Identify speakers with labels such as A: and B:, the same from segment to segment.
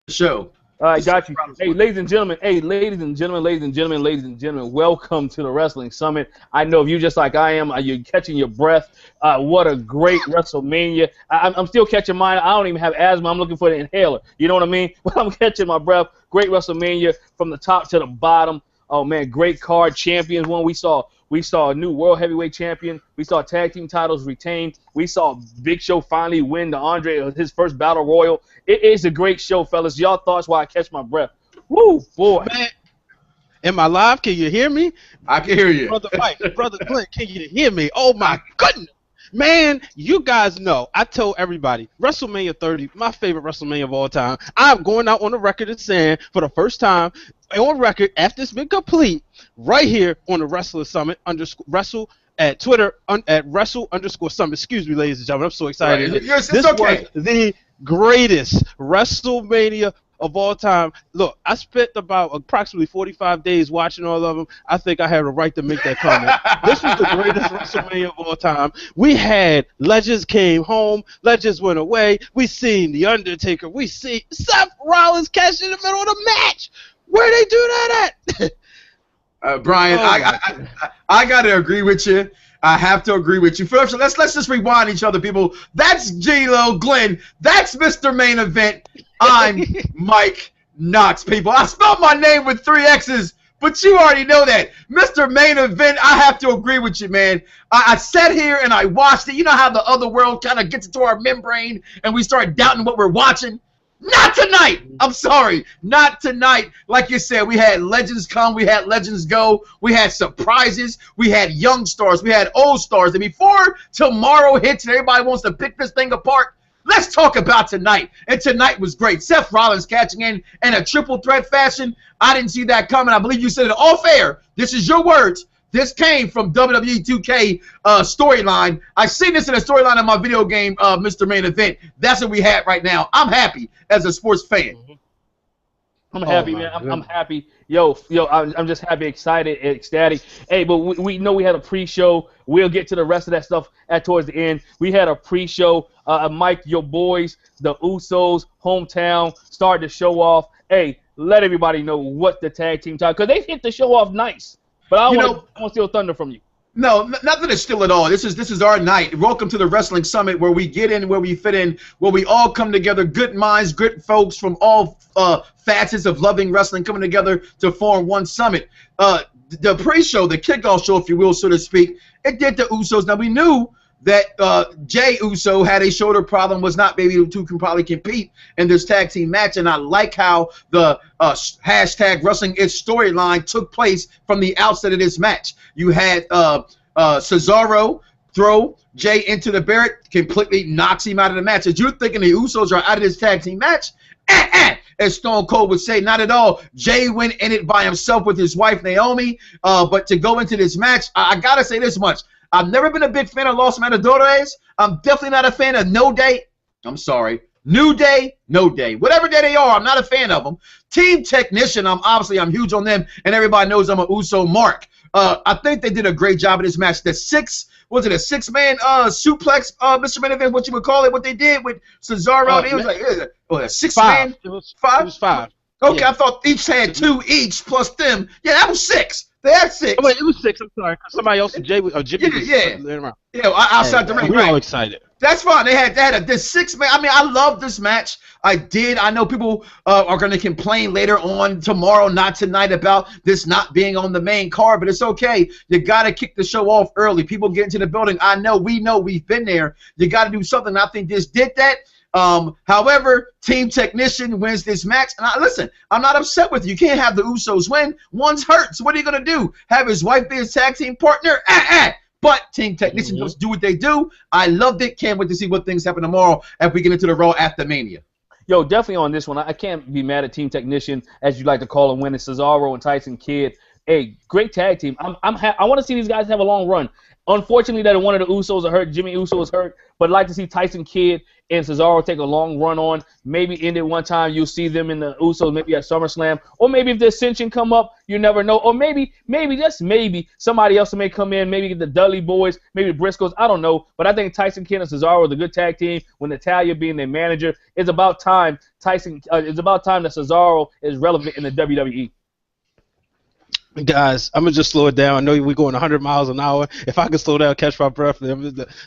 A: show.
B: All right, got you. Hey, ladies and gentlemen. Hey, ladies and gentlemen. Ladies and gentlemen. Ladies and gentlemen. Welcome to the Wrestling Summit. I know if you just like I am, you're catching your breath. What a great WrestleMania. I'm still catching mine. I don't even have asthma. I'm looking for the inhaler. You know what I mean? But I'm catching my breath. Great WrestleMania from the top to the bottom. Oh man, great card. Champions one. We saw a new World Heavyweight Champion. We saw tag team titles retained. We saw Big Show finally win the Andre, his first Battle Royal. It is a great show, fellas. Y'all thoughts while I catch my breath. Woo, boy.
C: Man, am I live? Can you hear me?
A: I can hear you.
C: Brother Mike, Brother Clint, can you hear me? Oh, my goodness. Man, you guys know, I told everybody, WrestleMania 30, my favorite WrestleMania of all time. I'm going out on the record and saying, for the first time, on record, after it's been complete, right here on the Wrestler Summit, Wrestle at Twitter, at Wrestle_Summit. Excuse me, ladies and gentlemen, I'm so excited.
A: Right. Yes,
C: this
A: okay.
C: was the greatest WrestleMania of all time. Look, I spent about approximately 45 days watching all of them. I think I have a right to make that comment. This was the greatest WrestleMania of all time. We had legends came home, legends went away. We seen The Undertaker. We see Seth Rollins catch in the middle of the match. Where they do that at?
A: Brian, I got to agree with you. I have to agree with you. First, let's just rewind each other, people. That's G-Lo, Glenn. That's Mr. Main Event. I'm Mike Knoxxx, people. I spelled my name with 3 X's, but you already know that. Mr. Main Event, I have to agree with you, man. I sat here and I watched it. You know how the other world kind of gets into our membrane and we start doubting what we're watching? Not tonight. I'm sorry. Not tonight. Like you said, we had legends come. We had legends go. We had surprises. We had young stars. We had old stars. And before tomorrow hits and everybody wants to pick this thing apart, let's talk about tonight. And tonight was great. Seth Rollins catching in a triple threat fashion. I didn't see that coming. I believe you said it all fair. This is your words. This came from WWE 2K storyline. I seen this in a storyline in my video game, Mr. Main Event. That's what we had right now. I'm happy as a sports fan.
B: I'm happy, man. I'm happy. Yo, I'm just happy, excited, ecstatic. Hey, but we know we had a pre-show. We'll get to the rest of that stuff towards the end. We had a pre-show. Mike, your boys, the Usos, hometown, started to show off. Hey, let everybody know what the tag team title, because they hit the show off nice. But I don't want to steal thunder from you.
A: No, nothing to steal at all. This is our night. Welcome to the Wrestling Summit, where we get in, where we fit in, where we all come together, good minds, good folks from all facets of loving wrestling coming together to form one summit. The pre-show, the kickoff show, if you will, so to speak, it did the Usos. Now, we knew that Jey Uso had a shoulder problem, was not able to probably compete in this tag team match, and I like how the hashtag Wrestling Is storyline took place from the outset of this match. You had Cesaro throw Jey into the Barrett, completely knocks him out of the match. As you're thinking the Usos are out of this tag team match, as Stone Cold would say, not at all. Jey went in it by himself with his wife Naomi, but to go into this match, I gotta say this much. I've never been a big fan of Los Matadores. I'm definitely not a fan of No Day. I'm sorry. New Day, No Day. Whatever day they are, I'm not a fan of them. Team Technician, I'm huge on them, and everybody knows I'm a Uso mark. I think they did a great job of this match. The six-man suplex, Mr. Main Event, what you would call it, what they did with Cesaro. It was like, a six-man?
C: It was 5.
A: Okay,
C: Yeah.
A: I thought each had 2 each plus them. Yeah, that was 6. They had 6.
C: Oh, wait, it was 6. I'm sorry. Somebody else, Jimmy was
A: outside the ring.
C: We're all excited.
A: That's fine. They had this 6-man. I mean, I love this match. I did. I know people are going to complain later on tomorrow, not tonight, about this not being on the main card, but it's okay. You got to kick the show off early. People get into the building. We know we've been there. You got to do something. I think this did that. However, Team Technician wins this match. And listen, I'm not upset with you. You can't have the Usos win. One's hurt. So what are you going to do? Have his wife be his tag team partner? But Team Technician just do what they do. I loved it. Can't wait to see what things happen tomorrow as we get into the Raw after Mania.
B: Yo, definitely on this one, I can't be mad at Team Technician, as you like to call them, winning Cesaro and Tyson Kidd. a great tag team. I want to see these guys have a long run. Unfortunately, that one of the Usos are hurt. Jimmy Uso is hurt, but I'd like to see Tyson Kidd and Cesaro take a long run on. Maybe end it one time. You'll see them in the Usos, maybe at SummerSlam, or maybe if the Ascension come up, you never know. Or maybe just maybe somebody else may come in. Maybe the Dudley Boys, maybe the Briscoes. I don't know, but I think Tyson Kidd and Cesaro are a good tag team. With Natalya being their manager, it's about time it's about time that Cesaro is relevant in the WWE.
C: Guys, I'm gonna just slow it down. I know we're going 100 miles an hour. If I can slow down, catch my breath.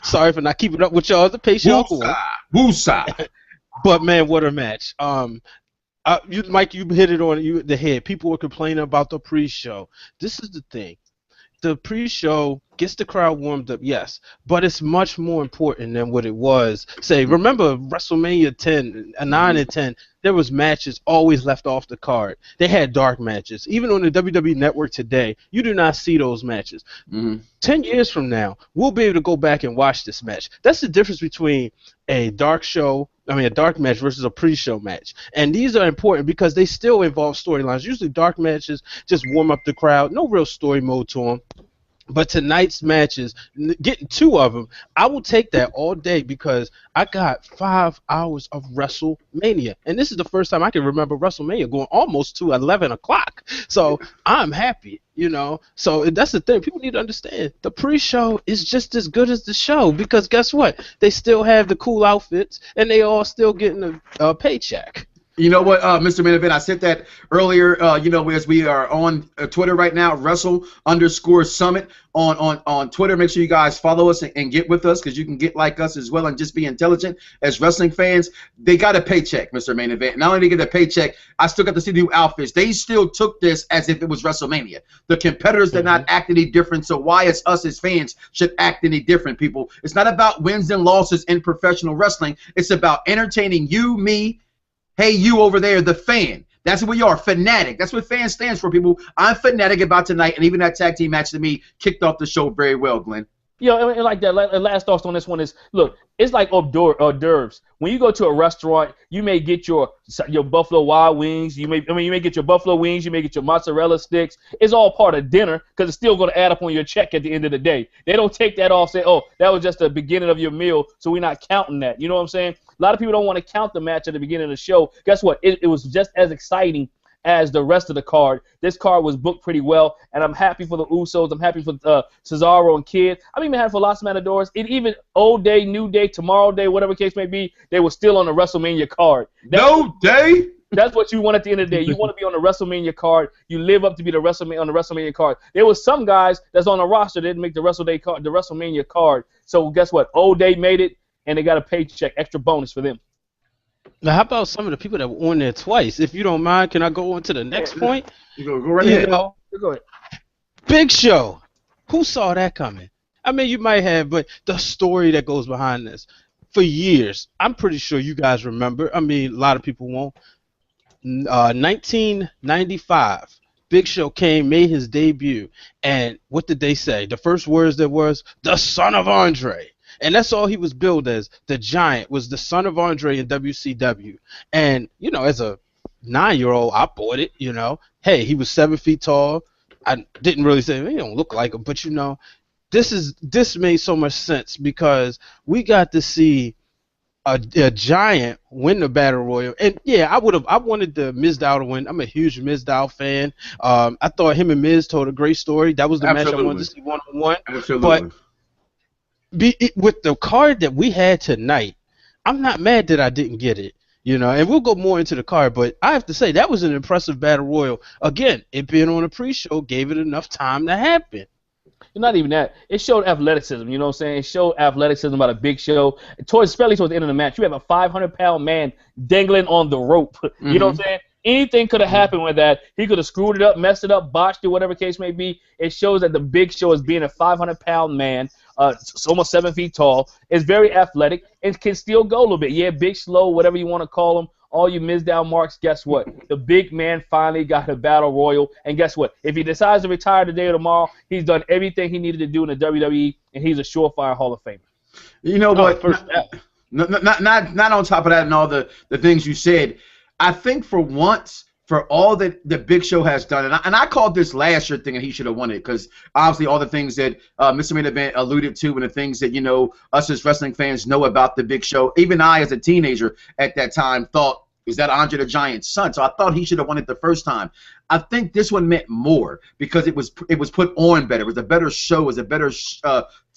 C: Sorry for not keeping up with y'all. The pace y'all going.
A: Woosah.
C: But man, what a match. Mike, you hit it on the head. People were complaining about the pre-show. This is the thing. The pre-show gets the crowd warmed up, yes, but it's much more important than what it was. Remember WrestleMania 9 and 10, there was matches always left off the card. They had dark matches. Even on the WWE Network today, you do not see those matches. 10 years from now, we'll be able to go back and watch this match. That's the difference between a dark match versus a pre-show match. And these are important because they still involve storylines. Usually dark matches just warm up the crowd. No real story mode to them. But tonight's matches, getting 2 of them, I will take that all day because I got 5 hours of WrestleMania. And this is the first time I can remember WrestleMania going almost to 11 o'clock. So I'm happy, So that's the thing. People need to understand. The pre-show is just as good as the show because guess what? They still have the cool outfits and they all still getting a paycheck.
A: You know what, Mr. Main Event, I said that earlier, as we are on Twitter right now, Wrestle_Summit on Twitter. Make sure you guys follow us and get with us because you can get like us as well and just be intelligent as wrestling fans. They got a paycheck, Mr. Main Event. Not only did they get a paycheck, I still got to see the new outfits. They still took this as if it was WrestleMania. The competitors did not act any different, so why is us as fans should act any different, people? It's not about wins and losses in professional wrestling. It's about entertaining you, me, hey, you over there, the fan. That's what we are, fanatic. That's what fan stands for, people. I'm fanatic about tonight, and even that tag team match to me kicked off the show very well, Glenn.
B: And like that, last thoughts on this one is, look, it's like hors d'oeuvres. When you go to a restaurant, you may get your Buffalo Wild Wings. You may get your Buffalo Wings. You may get your mozzarella sticks. It's all part of dinner because it's still going to add up on your check at the end of the day. They don't take that off, say, oh, that was just the beginning of your meal, so we're not counting that. You know what I'm saying? A lot of people don't want to count the match at the beginning of the show. Guess what? It was just as exciting as the rest of the card. This card was booked pretty well, and I'm happy for the Usos. I'm happy for Cesaro and Kidd. I'm even happy for Los Matadors. Even Old Day, New Day, Tomorrow Day, whatever case may be, they were still on the WrestleMania card. That's what you want at the end of the day. You want to be on the WrestleMania card. You live up to be on the WrestleMania card. There was some guys that's on the roster that didn't make the WrestleMania card. So guess what? Old Day made it, and they got a paycheck, extra bonus for them.
C: Now, how about some of the people that were on there twice? If you don't mind, can I go on to the next point?
A: You go right ahead.
B: Go ahead.
C: Big Show. Who saw that coming? I mean, you might have, but the story that goes behind this. For years, I'm pretty sure you guys remember. I mean, a lot of people won't. 1995, Big Show made his debut. And what did they say? The first words there was, the son of Andre. And that's all he was billed as. The Giant was the son of Andre in WCW. And, as a 9-year-old, I bought it, Hey, he was 7 feet tall. I didn't really say, he don't look like him. But, this made so much sense because we got to see a Giant win the Battle Royal. And, yeah, I wanted the Mizdow to win. I'm a huge Mizdow fan. I thought him and Miz told a great story. That was the match I wanted to see one-on-one.
A: Absolutely.
C: But with the card that we had tonight, I'm not mad that I didn't get it, and we'll go more into the card, but I have to say that was an impressive Battle Royal. Again, it being on a pre-show gave it enough time to happen.
B: Not even that. It showed athleticism, you know what I'm saying? It showed athleticism about a Big Show. Especially towards the end of the match, you have a 500-pound man dangling on the rope. You know what I'm saying? Anything could have happened with that. He could have screwed it up, messed it up, botched it, whatever case may be. It shows that the Big Show is being a 500-pound man, almost 7 feet tall, is very athletic, and can still go a little bit. Yeah, big, slow, whatever you want to call him. All you Mizdow marks, guess what? The big man finally got a Battle Royal, and guess what? If he decides to retire today or tomorrow, he's done everything he needed to do in the WWE, and he's a surefire Hall of Famer.
A: You know what? Not on top of that and all the things you said, I think for once for all that the Big Show has done, and I called this last year thinking he should have won it, because obviously all the things that Mr. Main Event alluded to, and the things that, you know, us as wrestling fans know about the Big Show. Even I, as a teenager at that time, thought, is that Andre the Giant's son? So I thought he should have won it the first time. I think this one meant more because it was put on better. It was a better show. It was a better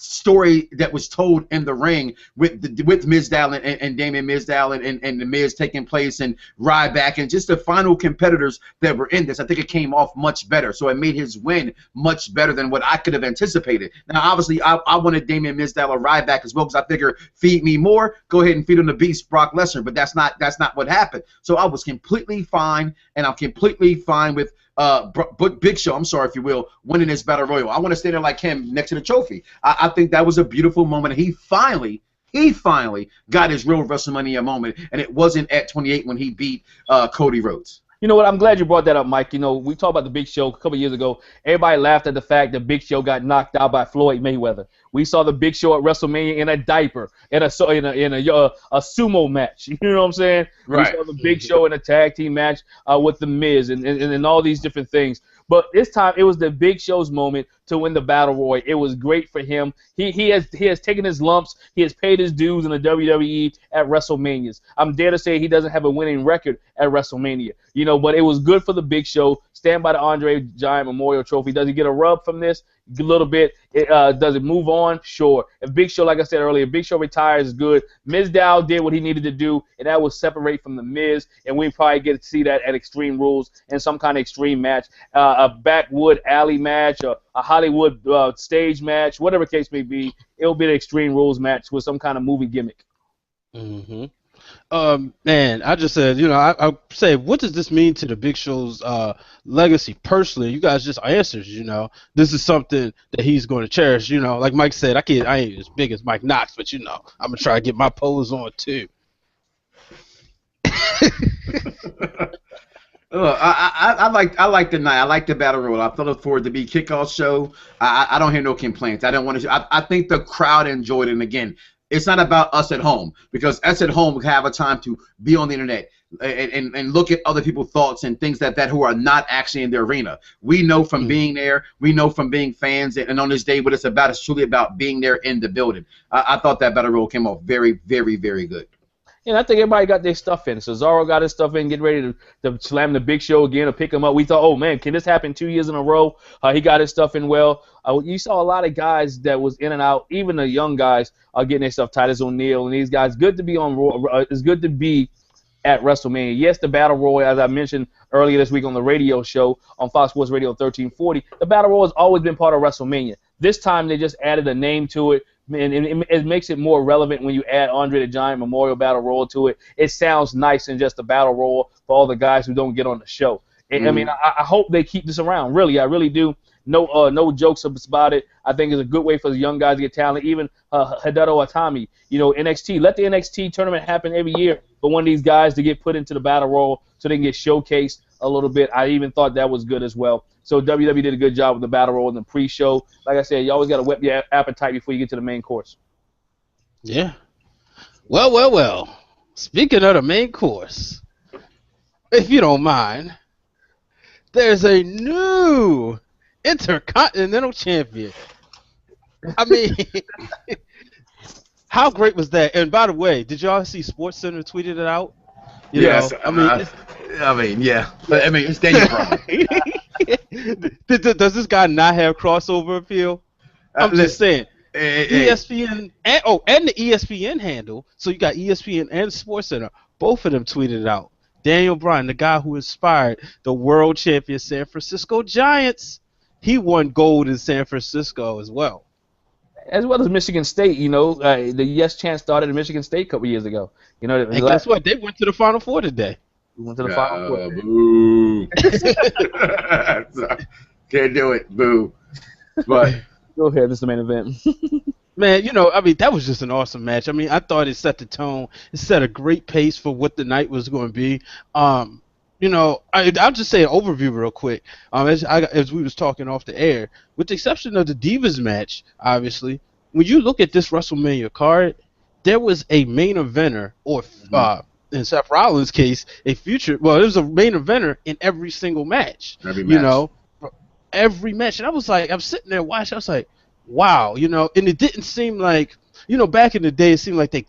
A: story that was told in the ring with Mizdow and Damien Mizdow and the Miz taking place, and Ryback, and just the final competitors that were in this. I think it came off much better. So it made his win much better than what I could have anticipated. Now, obviously, I wanted Damien Mizdow or Ryback as well, because I figure, feed me more, go ahead and feed on the beast, Brock Lesnar. But that's not what happened. So I was completely fine, and I'm completely fine with Big Show, I'm sorry, if you will, winning this Battle Royal. I want to stay there like him next to the trophy. I think that was a beautiful moment. He finally got his real WrestleMania moment, and it wasn't at 28 when he beat Cody Rhodes.
B: You know what? I'm glad you brought that up, Mike. You know, we talked about the Big Show a couple years ago. Everybody laughed at the fact that Big Show got knocked out by Floyd Mayweather. We saw the Big Show at WrestleMania in a diaper, in a sumo match. You know what I'm saying?
A: Right.
B: We saw the Big Show in a tag team match with the Miz and all these different things. But this time it was the Big Show's moment to win the Battle Royal. It was great for him. He has taken his lumps. He has paid his dues in the WWE at WrestleManias. I'm dare to say he doesn't have a winning record at WrestleMania. You know, but it was good for the Big Show. Stand by the Andre Giant Memorial Trophy. Does he get a rub from this? A little bit. Does it move on? Sure. If Big Show, like I said earlier, Big Show retires is good. Mizdow did what he needed to do, and that was separate from the Miz, and we probably get to see that at Extreme Rules in some kind of extreme match, a backwood alley match, a Hollywood stage match, whatever case may be. It'll be an Extreme Rules match with some kind of movie gimmick.
C: Mm-hmm. Man, I just said, you know, I say, what does this mean to the Big Show's legacy personally? You guys just answered, you know. This is something that he's going to cherish, you know. Like Mike said, I ain't as big as Mike Knoxxx, but, you know, I'm going to try to get my pose on, too.
A: I like the night. I like the Battle Royal. I felt for it to be kickoff show. I don't hear no complaints. I don't want to. I think the crowd enjoyed it. And again, it's not about us at home, because us at home have a time to be on the internet and look at other people's thoughts and things that who are not actually in the arena. We know from being there, we know from being fans, and on this day, what it's about is truly about being there in the building. I thought that Battle Royal came off very, very, very good.
B: And I think everybody got their stuff in. Cesaro got his stuff in, getting ready to slam the Big Show again or pick him up. We thought, oh, man, can this happen 2 years in a row? He got his stuff in well. You saw a lot of guys that was in and out, even the young guys getting their stuff. Titus O'Neil and these guys. Good to be on Raw. It's good to be at WrestleMania. Yes, the Battle Royal, as I mentioned earlier this week on the radio show on Fox Sports Radio 1340, the Battle Royal has always been part of WrestleMania. This time they just added a name to it. And it makes it more relevant when you add Andre the Giant Memorial Battle Royal to it. It sounds nice than just a Battle Royal for all the guys who don't get on the show. And, I mean, I hope they keep this around. Really, I really do. No jokes about it. I think it's a good way for the young guys to get talent. Even Hideo Itami, you know, NXT. Let the NXT tournament happen every year for one of these guys to get put into the Battle Royal so they can get showcased a little bit. I even thought that was good as well. So WWE did a good job with the Battle Royal and the pre-show. Like I said, you always got to whet your appetite before you get to the main course.
C: Yeah. Well. Speaking of the main course, if you don't mind, there's a new Intercontinental Champion. I mean, how great was that? And by the way, did y'all see SportsCenter tweeted it out?
A: Yes. Yeah. But, I mean, it's Daniel Bryan.
C: Does this guy not have crossover appeal? I'm just saying. ESPN and the ESPN handle. So you got ESPN and SportsCenter. Both of them tweeted it out. Daniel Bryan, the guy who inspired the world champion San Francisco Giants, he won gold in San Francisco as well.
B: As well as Michigan State, you know, the Yes Chance started at Michigan State a couple years ago. You know,
C: and guess what? They went to the Final Four today.
B: We went to the Final Four.
A: Boo. Can't do it. Boo. But
B: go ahead. This is the main event.
C: Man, you know, I mean, that was just an awesome match. I mean, I thought it set the tone. It set a great pace for what the night was going to be. You know, I'll just say an overview real quick. As we was talking off the air, with the exception of the Divas match, obviously, when you look at this WrestleMania card, there was a main eventer or in Seth Rollins' case, a future. Well, it was a main eventer in every single match.
A: Every match.
C: You know, every match. And I was sitting there watching. I was like, wow, you know. And it didn't seem like, you know, back in the day, it seemed like they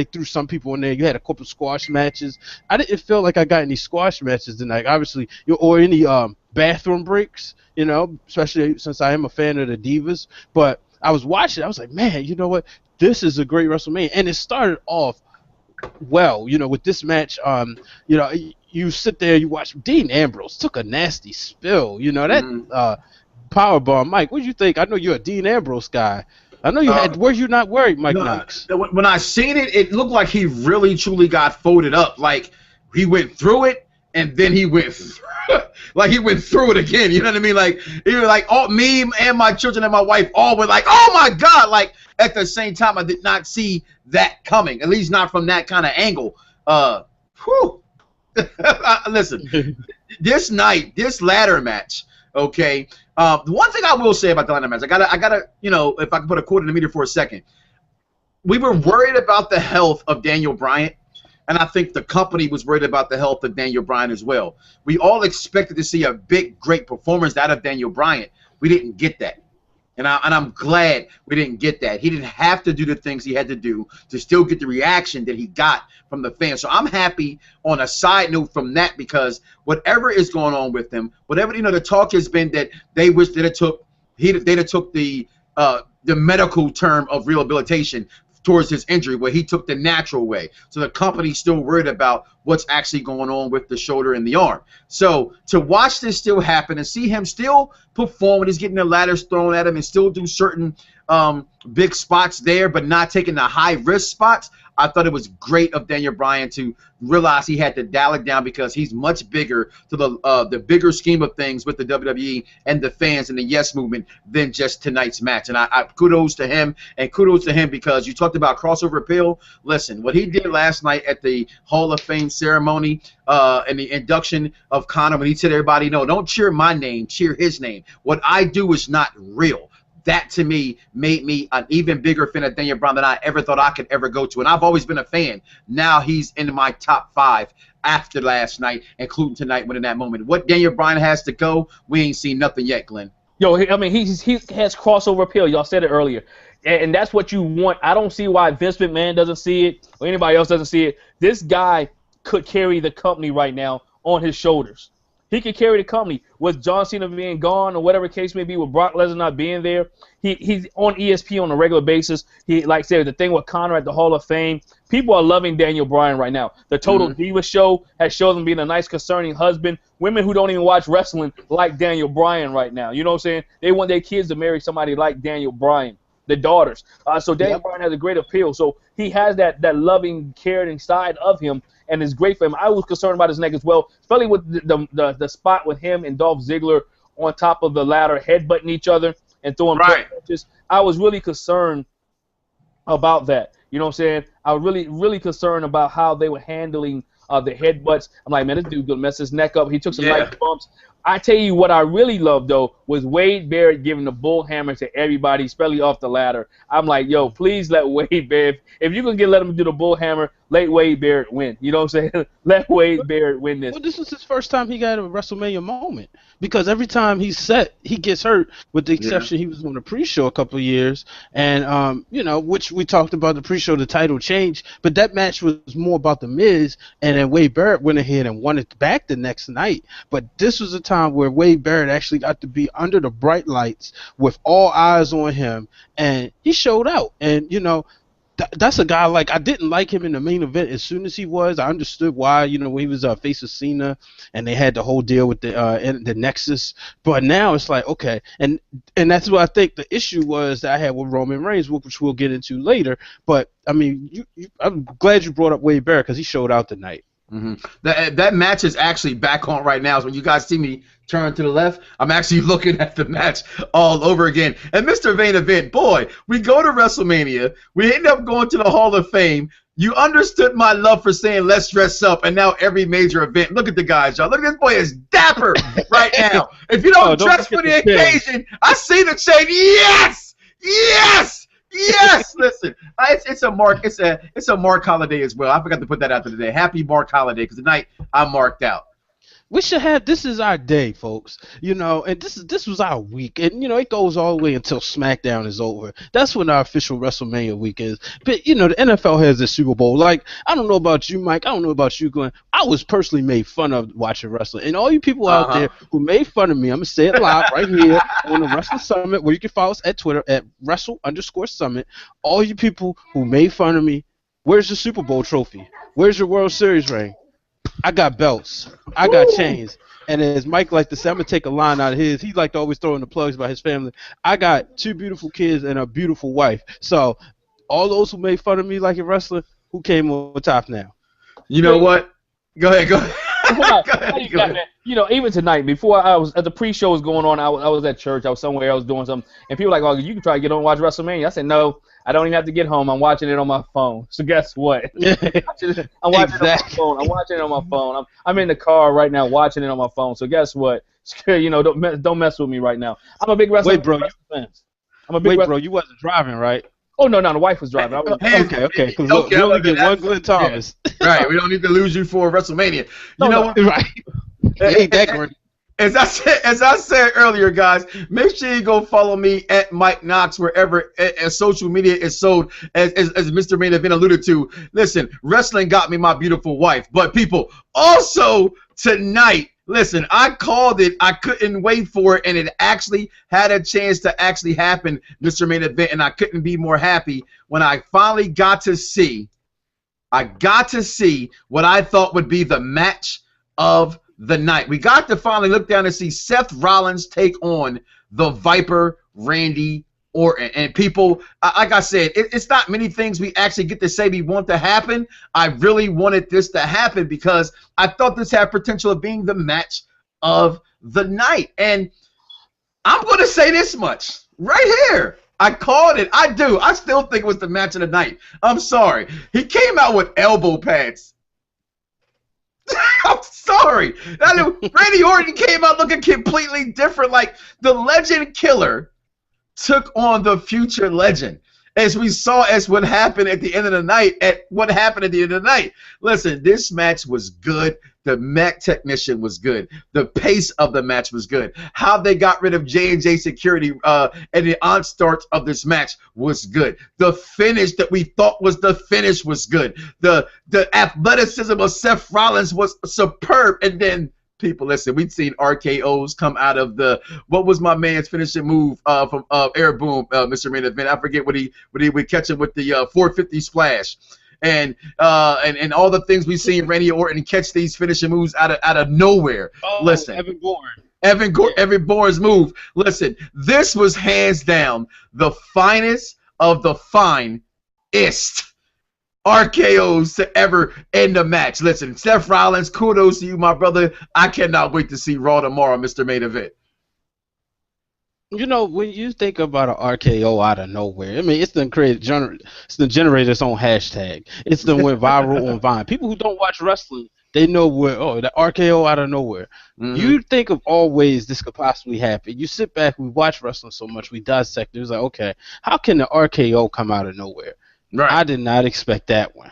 C: threw some people in there. You had a couple squash matches. I didn't feel like I got any squash matches tonight, obviously, or any bathroom breaks, you know, especially since I am a fan of the Divas. But I was watching, I was like, man, you know what? This is a great WrestleMania. And it started off well, you know, with this match. You know, you sit there, you watch Dean Ambrose took a nasty spill, you know, that powerbomb. Mike, what do you think? I know you're a Dean Ambrose guy. I know you had. Were you not worried, Mike Knoxxx?
A: When I seen it, it looked like he really truly got folded up. Like he went through it and then he went like he went through it again. You know what I mean? Like he was like, all me and my children and my wife all were like, oh my God! Like at the same time, I did not see that coming. At least not from that kind of angle. Listen, this night, this ladder match. Okay. The one thing I will say about the ladder match, I gotta, you know, if I can put a quote in the meter for a second. We were worried about the health of Daniel Bryan, and I think the company was worried about the health of Daniel Bryan as well. We all expected to see a big, great performance out of Daniel Bryan. We didn't get that. And I'm glad we didn't get that. He didn't have to do the things he had to do to still get the reaction that he got from the fans. So I'm happy on a side note from that, because whatever is going on with him, whatever, you know, the talk has been that they wish that it took the medical term of rehabilitation towards his injury, where he took the natural way. So the company's still worried about what's actually going on with the shoulder and the arm. So to watch this still happen and see him still perform when he's getting the ladders thrown at him and still do certain big spots there, but not taking the high-risk spots, I thought it was great of Daniel Bryan to realize he had to dial it down, because he's much bigger to the bigger scheme of things with the WWE and the fans and the Yes Movement than just tonight's match. And I kudos to him, and kudos to him because you talked about crossover appeal. Listen, what he did last night at the Hall of Fame ceremony and the induction of Conor, when he said, everybody, no, don't cheer my name, cheer his name. What I do is not real. That, to me, made me an even bigger fan of Daniel Bryan than I ever thought I could ever go to. And I've always been a fan. Now he's in my top 5 after last night, including tonight winning that moment. What Daniel Bryan has to go, we ain't seen nothing yet, Glenn.
B: Yo, I mean, he has crossover appeal. Y'all said it earlier. And that's what you want. I don't see why Vince McMahon doesn't see it or anybody else doesn't see it. This guy could carry the company right now on his shoulders. He could carry the company with John Cena being gone or whatever case may be, with Brock Lesnar not being there. He's on ESPN on a regular basis. He, like I said, the thing with Conor at the Hall of Fame. People are loving Daniel Bryan right now. The Total Diva show has shown him being a nice, concerning husband. Women who don't even watch wrestling like Daniel Bryan right now. You know what I'm saying? They want their kids to marry somebody like Daniel Bryan, the daughters. So Daniel Bryan has a great appeal. So he has that loving, caring side of him. And it's great for him. I was concerned about his neck as well, especially with the spot with him and Dolph Ziggler on top of the ladder, headbutting each other and throwing punches. I was really concerned about that. You know what I'm saying? I was really, really concerned about how they were handling the headbutts. I'm like, man, this dude's going to mess his neck up. He took some nice bumps. I tell you what I really loved, though, was Wade Barrett giving the bull hammer to everybody, especially off the ladder. I'm like, yo, please let Wade Barrett, if you can let him do the bull hammer, let Wade Barrett win. You know what I'm saying? Let Wade Barrett win this.
C: Well, this was his first time he got a WrestleMania moment, because every time he's set, he gets hurt, with the exception he was on the pre-show a couple of years. And, you know, which we talked about the pre-show, the title change. But that match was more about The Miz, and then Wade Barrett went ahead and won it back the next night. But this was a time where Wade Barrett actually got to be under the bright lights with all eyes on him, and he showed out. And, you know, that's a guy, like, I didn't like him in the main event as soon as he was. I understood why, you know, when he was face of Cena and they had the whole deal with the Nexus. But now it's like, okay, and that's what I think the issue was that I had with Roman Reigns, which we'll get into later. But, I mean, I'm glad you brought up Wade Barrett, because he showed out tonight.
A: That match is actually back on right now. So when you guys see me turn to the left, I'm actually looking at the match all over again. And Mr. Main Event, boy, we go to WrestleMania. We end up going to the Hall of Fame. You understood my love for saying let's dress up, and now every major event. Look at the guys, y'all. Look at this boy is dapper right now. If you don't dress for the occasion, I see the chain. Yes! Yes! Yes, listen, it's a Mark holiday as well. I forgot to put that out there today. Happy Mark holiday, because tonight I'm marked out.
C: We should have, this is our day, folks. You know, and this was our week, and you know it goes all the way until SmackDown is over. That's when our official WrestleMania week is. But you know the NFL has the Super Bowl. Like, I don't know about you, Mike. I don't know about you, Glenn. I was personally made fun of watching wrestling, and all you people out there who made fun of me, I'm gonna say it live right here on the Wrestling Summit, where you can follow us at Twitter at Wrestle_Summit. All you people who made fun of me, where's the Super Bowl trophy? Where's your World Series ring? I got belts. I got chains. And as Mike liked to say, I'm going to take a line out of his. He liked to always throw in the plugs about his family. I got 2 beautiful kids and a beautiful wife. So all those who made fun of me like a wrestler, who came on top now?
A: You know what? Go ahead. Go ahead.
B: You know, even tonight, before as the pre-show was going on, I was at church. I was somewhere. I was doing something. And people were like, oh, you can try to get on and watch WrestleMania. I said, no, I don't even have to get home. I'm watching it on my phone. So guess what? I'm watching it on my phone. I'm watching it on my phone. I'm in the car right now watching it on my phone. So guess what? You know, don't mess with me right now. I'm a big wrestling fan.
C: Bro, you wasn't driving, right?
B: Oh, no, the wife was driving.
C: Okay. Because we only get one Glenn Thomas.
A: Yeah. Right, we don't need to lose you for WrestleMania. You know what?
C: Right. Ain't that great.
A: As I said earlier, guys, make sure you go follow me at Mike Knoxxx wherever as social media is sold, as Mr. Main Event alluded to. Listen, wrestling got me my beautiful wife. But people, also tonight, listen, I called it. I couldn't wait for it, and it actually had a chance to actually happen, Mr. Main Event, and I couldn't be more happy when I finally got to see what I thought would be the match of the night. We got to finally look down and see Seth Rollins take on the Viper Randy Orton. And people, like I said, it's not many things we actually get to say we want to happen. I really wanted this to happen because I thought this had potential of being the match of the night. And I'm going to say this much right here. I called it. I do. I still think it was the match of the night. I'm sorry. He came out with elbow pads. I'm sorry. Randy Orton came out looking completely different. Like the Legend Killer took on the future legend. As we saw as what happened at the end of the night. Listen, this match was good. The mech technician was good. The pace of the match was good. How they got rid of J&J security and the onstart of this match was good. The finish that we thought was the finish was good. The athleticism of Seth Rollins was superb. And then, people, listen, we've seen RKOs come out of what was my man's finishing move from Air Boom, Mr. Main Event. I forget what he would catch him with the 450 splash. And all the things we've seen Randy Orton catch these finishing moves out of nowhere.
C: Oh,
A: listen, Evan Bourne's move. Listen, this was hands down the finest of the finest RKOs to ever end a match. Listen, Seth Rollins, kudos to you, my brother. I cannot wait to see Raw tomorrow, Mr. Main Event.
C: You know, when you think about an RKO out of nowhere, I mean, it's done generated its own hashtag. It's done went viral on Vine. People who don't watch wrestling, they know the RKO out of nowhere. Mm-hmm. You think of all ways this could possibly happen. You sit back, we watch wrestling so much, we dissect it. It's like, okay, how can the RKO come out of nowhere? Right. I did not expect that one.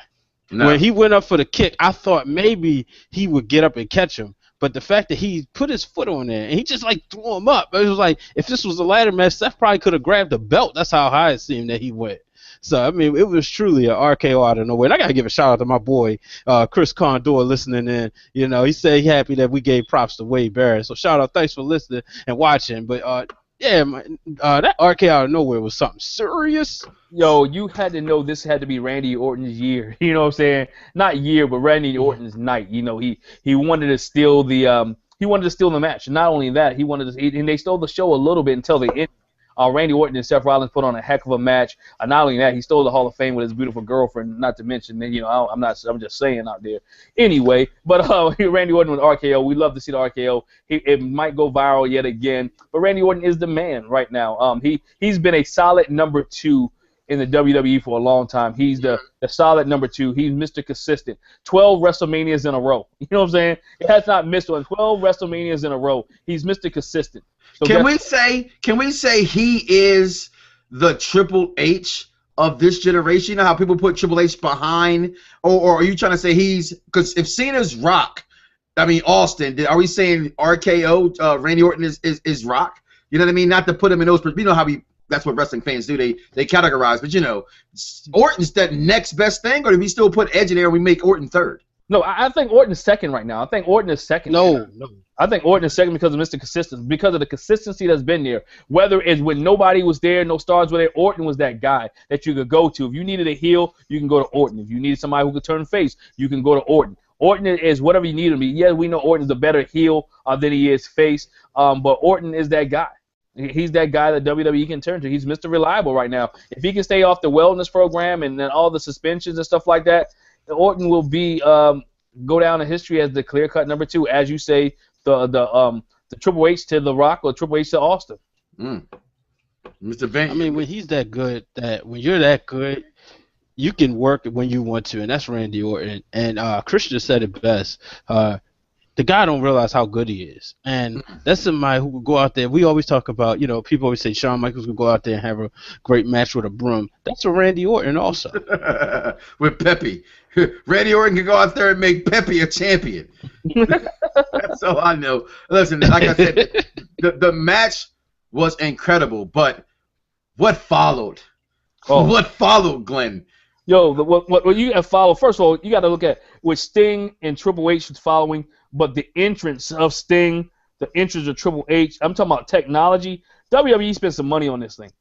C: No. When he went up for the kick, I thought maybe he would get up and catch him. But the fact that he put his foot on there and he just like threw him up, it was like if this was a ladder match, Seth probably could have grabbed the belt. That's how high it seemed that he went. So I mean, it was truly an RKO out of nowhere. And I gotta give a shout out to my boy Chris Condor listening in. You know, he said he happy that we gave props to Wade Barrett. So shout out, thanks for listening and watching. But yeah, man, that RKO out of nowhere was something serious.
B: Yo, you had to know this had to be Randy Orton's year. You know what I'm saying? Not year, but Randy Orton's night. You know, he wanted to steal the match. Not only that, and they stole the show a little bit until the end. Randy Orton and Seth Rollins put on a heck of a match. Not only that, he stole the Hall of Fame with his beautiful girlfriend. Not to mention, you know, I'm just saying out there. Anyway, but Randy Orton with RKO, we love to see the RKO. It might go viral yet again, but Randy Orton is the man right now. He's been a solid number 2 in the WWE for a long time. He's the solid number 2. He's Mr. Consistent. 12 WrestleManias in a row. You know what I'm saying? He has not missed one. 12 WrestleManias in a row. He's Mr. Consistent. So
A: can we say he is the Triple H of this generation? You know how people put Triple H behind, or are you trying to say he's, because if Cena's Rock, I mean Austin, are we saying RKO, Randy Orton is Rock? You know what I mean? Not to put him in those, you know how that's what wrestling fans do. They categorize, but you know, Orton's that next best thing, or do we still put Edge in there and we make Orton third?
B: No, I think Orton is second right now. I think Orton is second.
C: No.
B: I think Orton is second because of Mr. Consistency, because of the consistency that's been there. Whether it's when nobody was there, no stars were there, Orton was that guy that you could go to. If you needed a heel, you can go to Orton. If you needed somebody who could turn face, you can go to Orton. Orton is whatever you need him to be. Yeah, we know Orton's a better heel than he is face, but Orton is that guy. He's that guy that WWE can turn to. He's Mr. Reliable right now. If he can stay off the wellness program and then all the suspensions and stuff like that, Orton will be go down in history as the clear-cut number 2, as you say, the Triple H to The Rock or Triple H to Austin.
A: Mr. Van.
C: I mean, when he's that good, when you're that good, you can work when you want to, and that's Randy Orton. And Christian said it best. The guy don't realize how good he is, and that's somebody who could go out there. We always talk about, you know, people always say Shawn Michaels could go out there and have a great match with a broom. That's a Randy Orton also.
A: With Pepe. Randy Orton can go out there and make Pepe a champion. That's all I know. Listen, like I said, the match was incredible, but what followed? What followed, Glenn?
B: Yo, what you have followed, first of all, you got to look at what Sting and Triple H was following, but the entrance of Sting, the entrance of Triple H, I'm talking about technology. WWE spent some money on this thing.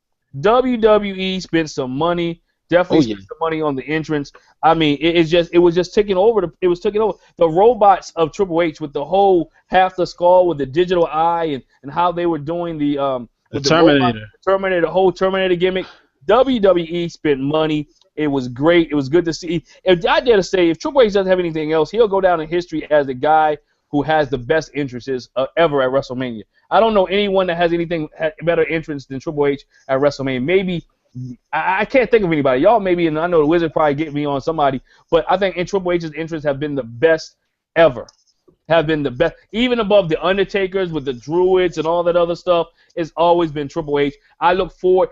B: WWE spent some money, definitely spent some money on the entrance. I mean, it was just taking over. It was taking over the robots of Triple H with the whole half the skull with the digital eye and how they were doing the
C: Terminator.
B: The whole Terminator gimmick. WWE spent money. It was great. It was good to see. If I dare to say, if Triple H doesn't have anything else, he'll go down in history as the guy who has the best entrances ever at WrestleMania. I don't know anyone that has better entrance than Triple H at WrestleMania. Maybe I can't think of anybody. Y'all maybe, and I know the Wizard probably get me on somebody, but I think Triple H's entrance have been the best ever. Have been the best, even above the Undertakers with the Druids and all that other stuff. It's always been Triple H. I look forward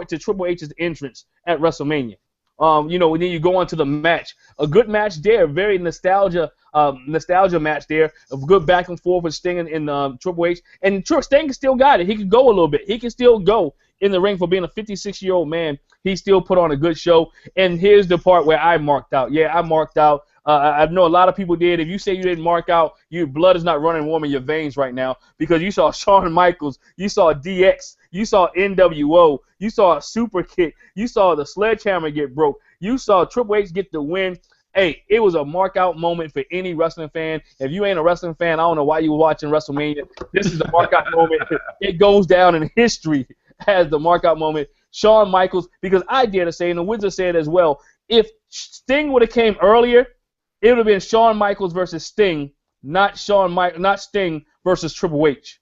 B: to Triple H's entrance at WrestleMania. You know, and then you go on to the match. A good match there, very nostalgia match there. A good back and forth with Sting and Triple H. And Sting still got it. He can go a little bit. He can still go in the ring for being a 56-year-old man. He still put on a good show. And here's the part where I marked out. Yeah, I marked out. I know a lot of people did. If you say you didn't mark out, your blood is not running warm in your veins right now because you saw Shawn Michaels, you saw DX, you saw NWO, you saw a super kick, you saw the sledgehammer get broke, you saw Triple H get the win. Hey, it was a mark out moment for any wrestling fan. If you ain't a wrestling fan, I don't know why you were watching WrestleMania. This is the mark out moment. It goes down in history as the mark out moment. Shawn Michaels, because I dare to say, and the Wizard said as well, if Sting would have came earlier, it would have been Shawn Michaels versus Sting, not Sting versus Triple H.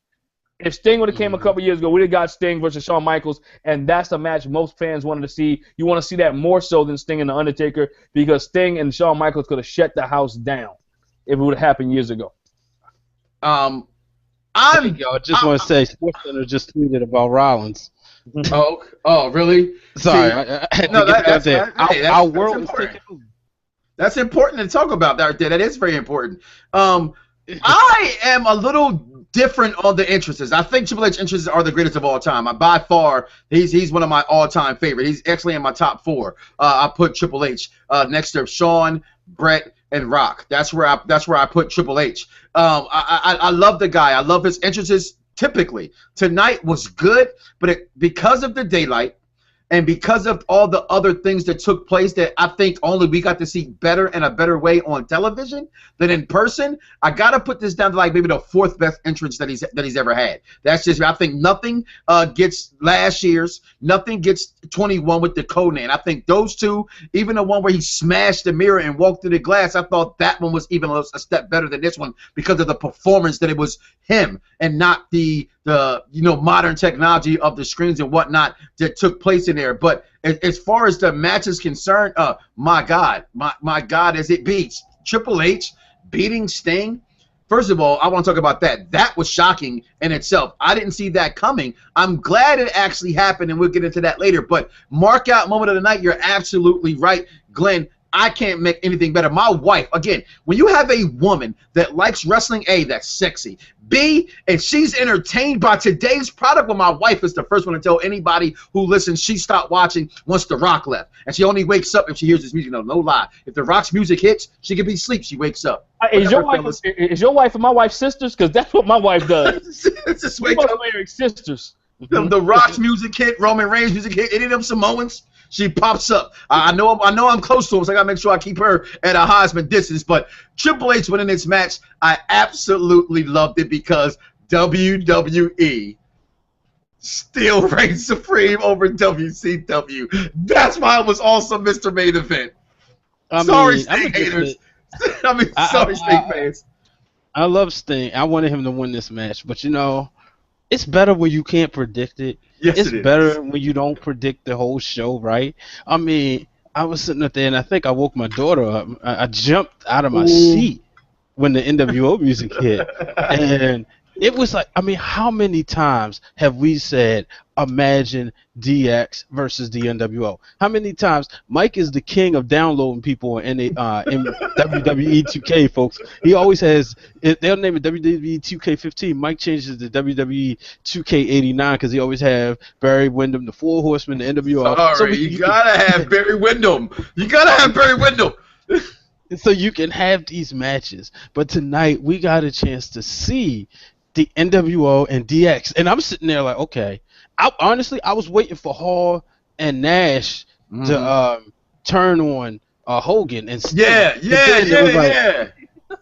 B: If Sting would have came a couple years ago, we'd have got Sting versus Shawn Michaels, and that's the match most fans wanted to see. You want to see that more so than Sting and The Undertaker because Sting and Shawn Michaels could have shut the house down if it would have happened years ago.
C: Y'all just want to say SportsCenter just tweeted about Rollins.
A: Oh, really?
C: Sorry,
A: our world is taking over. That's important to talk about that. That is very important. I am a little different on the entrances. I think Triple H entrances are the greatest of all time. By far, he's one of my all-time favorite. He's actually in my top 4. I put Triple H next to Shawn, Brett, and Rock. That's where I put Triple H. I love the guy. I love his entrances. Typically, tonight was good, but because of the daylight. And because of all the other things that took place that I think only we got to see better and a better way on television than in person, I gotta put this down to like maybe the 4th best entrance that he's ever had. That's just, I think nothing gets last year's, nothing gets 21 with the Conan. I think those two, even the one where he smashed the mirror and walked through the glass, I thought that one was even a step better than this one because of the performance that it was him and not the modern technology of the screens and whatnot that took place in there. But as far as the match is concerned, my God, as it beats Triple H beating Sting, First of all, I want to talk about that. That was shocking in itself. I didn't see that coming. I'm glad it actually happened, and we'll get into that later. But mark out moment of the night. You're absolutely right, Glenn. I can't make anything better. My wife, again, when you have a woman that likes wrestling, A, that's sexy. B, and she's entertained by today's product. Well, my wife is the first one to tell anybody who listens she stopped watching once The Rock left. And she only wakes up if she hears this music. No lie. If The Rock's music hits, she could be asleep. She wakes up.
B: Is your wife and my wife sisters? Because that's what my wife does.
A: Just wake up.
B: Sisters.
A: The Rock's music hit, Roman Reigns' music hit, any of them Samoans, she pops up. I know I'm close to him, so I gotta make sure I keep her at a Heisman distance. But Triple H winning this match, I absolutely loved it because WWE still reigns supreme over WCW. That's why it was also Mr. Main Event. Sorry, Sting haters. Sorry, Sting fans.
C: I love Sting. I wanted him to win this match, but you know, it's better when you can't predict it.
A: Yes,
C: it's better when you don't predict the whole show, right? I mean, I was sitting up there, and I think I woke my daughter up. I jumped out of my seat when the NWO music hit. And it was like, I mean, how many times have we said, imagine DX versus the NWO? How many times? Mike is the king of downloading people in WWE 2K, folks. He always has, they'll name it WWE 2K15. Mike changes to WWE 2K89 because he always have Barry Windham, the Four Horsemen, the NWO.
A: Sorry, you gotta have Barry Windham. You gotta have Barry Windham.
C: So you can have these matches. But tonight, we got a chance to see the NWO and DX. And I'm sitting there like, okay. Honestly, I was waiting for Hall and Nash to turn on Hogan and Sting.
A: Yeah.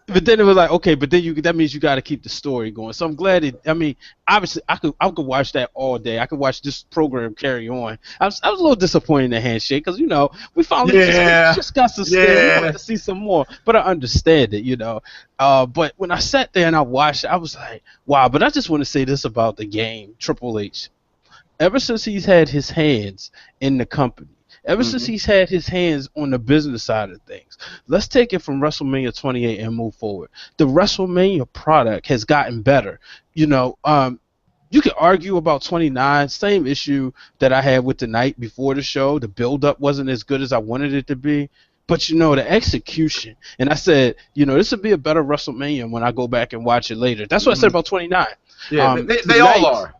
C: But then it was like, okay, but then that means you got to keep the story going. So I'm glad I mean, obviously, I could watch that all day. I could watch this program carry on. I was a little disappointed in the handshake because, you know, we finally just got some Sting. We wanted to see some more, but I understand it, you know. But when I sat there and I watched it, I was like, wow. But I just want to say this about the game, Triple H. Ever since he's had his hands in the company, ever since he's had his hands on the business side of things, let's take it from WrestleMania 28 and move forward. The WrestleMania product has gotten better. You know, you could argue about 29, same issue that I had with the night before the show. The build-up wasn't as good as I wanted it to be. But, you know, the execution, and I said, you know, this would be a better WrestleMania when I go back and watch it later. That's what I said about 29.
A: Yeah, they all are.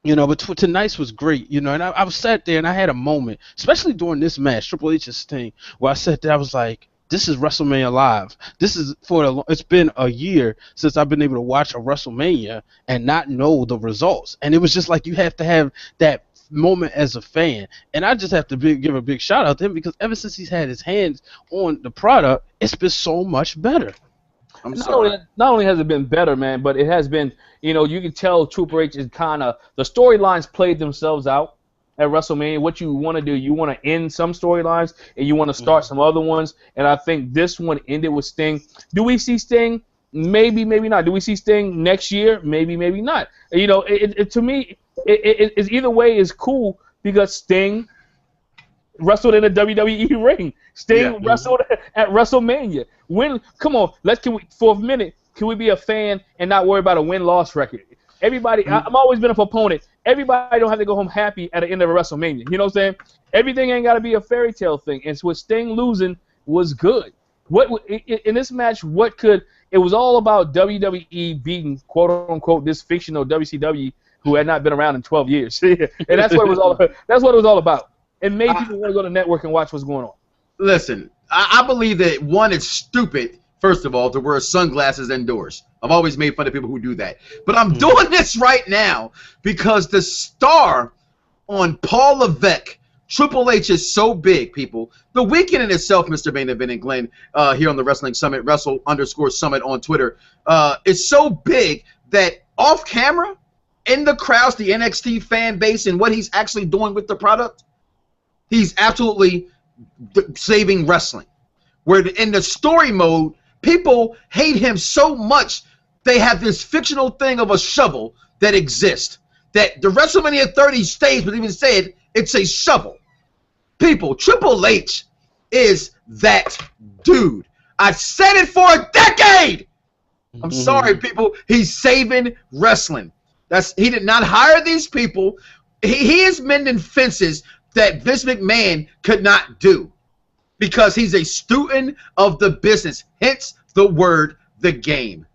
C: You know, but tonight's was great, you know, and I was sat there and I had a moment, especially during this match, Triple H's thing, where I sat there, I was like, this is WrestleMania Live. This is it's been a year since I've been able to watch a WrestleMania and not know the results. And it was just like you have to have that moment as a fan. And I just have to give a big shout out to him because ever since he's had his hands on the product, it's been so much better.
B: Not only has it been better, man, but it has been, you know, you can tell Triple H is kind of, the storylines played themselves out at WrestleMania. What you want to do, you want to end some storylines and you want to start some other ones. And I think this one ended with Sting. Do we see Sting? Maybe, maybe not. Do we see Sting next year? Maybe, maybe not. You know, to me, it's either way is cool because Sting wrestled in a WWE ring. Sting wrestled at WrestleMania. Come on, for a minute, can we be a fan and not worry about a win-loss record? Everybody, I've always been a proponent. Everybody don't have to go home happy at the end of a WrestleMania. You know what I'm saying? Everything ain't got to be a fairy tale thing. And so with Sting losing was good. In this match, it was all about WWE beating, quote-unquote, this fictional WCW who had not been around in 12 years. And that's what it was all about. That's what it was all about. It made people want to go to the network and watch what's going on.
A: Listen, I believe that, one, it's stupid, first of all, to wear sunglasses indoors. I've always made fun of people who do that. But I'm doing this right now because the star on Paul Levesque, Triple H, is so big, people. The weekend in itself, Mr. Main Event and Glenn, here on the Wrestling Summit, Wrestle_Summit on Twitter, is so big that off camera, in the crowds, the NXT fan base, and what he's actually doing with the product, he's absolutely saving wrestling. Where in the story mode, people hate him so much, they have this fictional thing of a shovel that exists. That the WrestleMania 30 stage would even say it's a shovel. People, Triple H is that dude. I've said it for a decade. I'm sorry, people. He's saving wrestling. He did not hire these people. He is mending fences that Vince McMahon could not do because he's a student of the business. Hence the word, the game.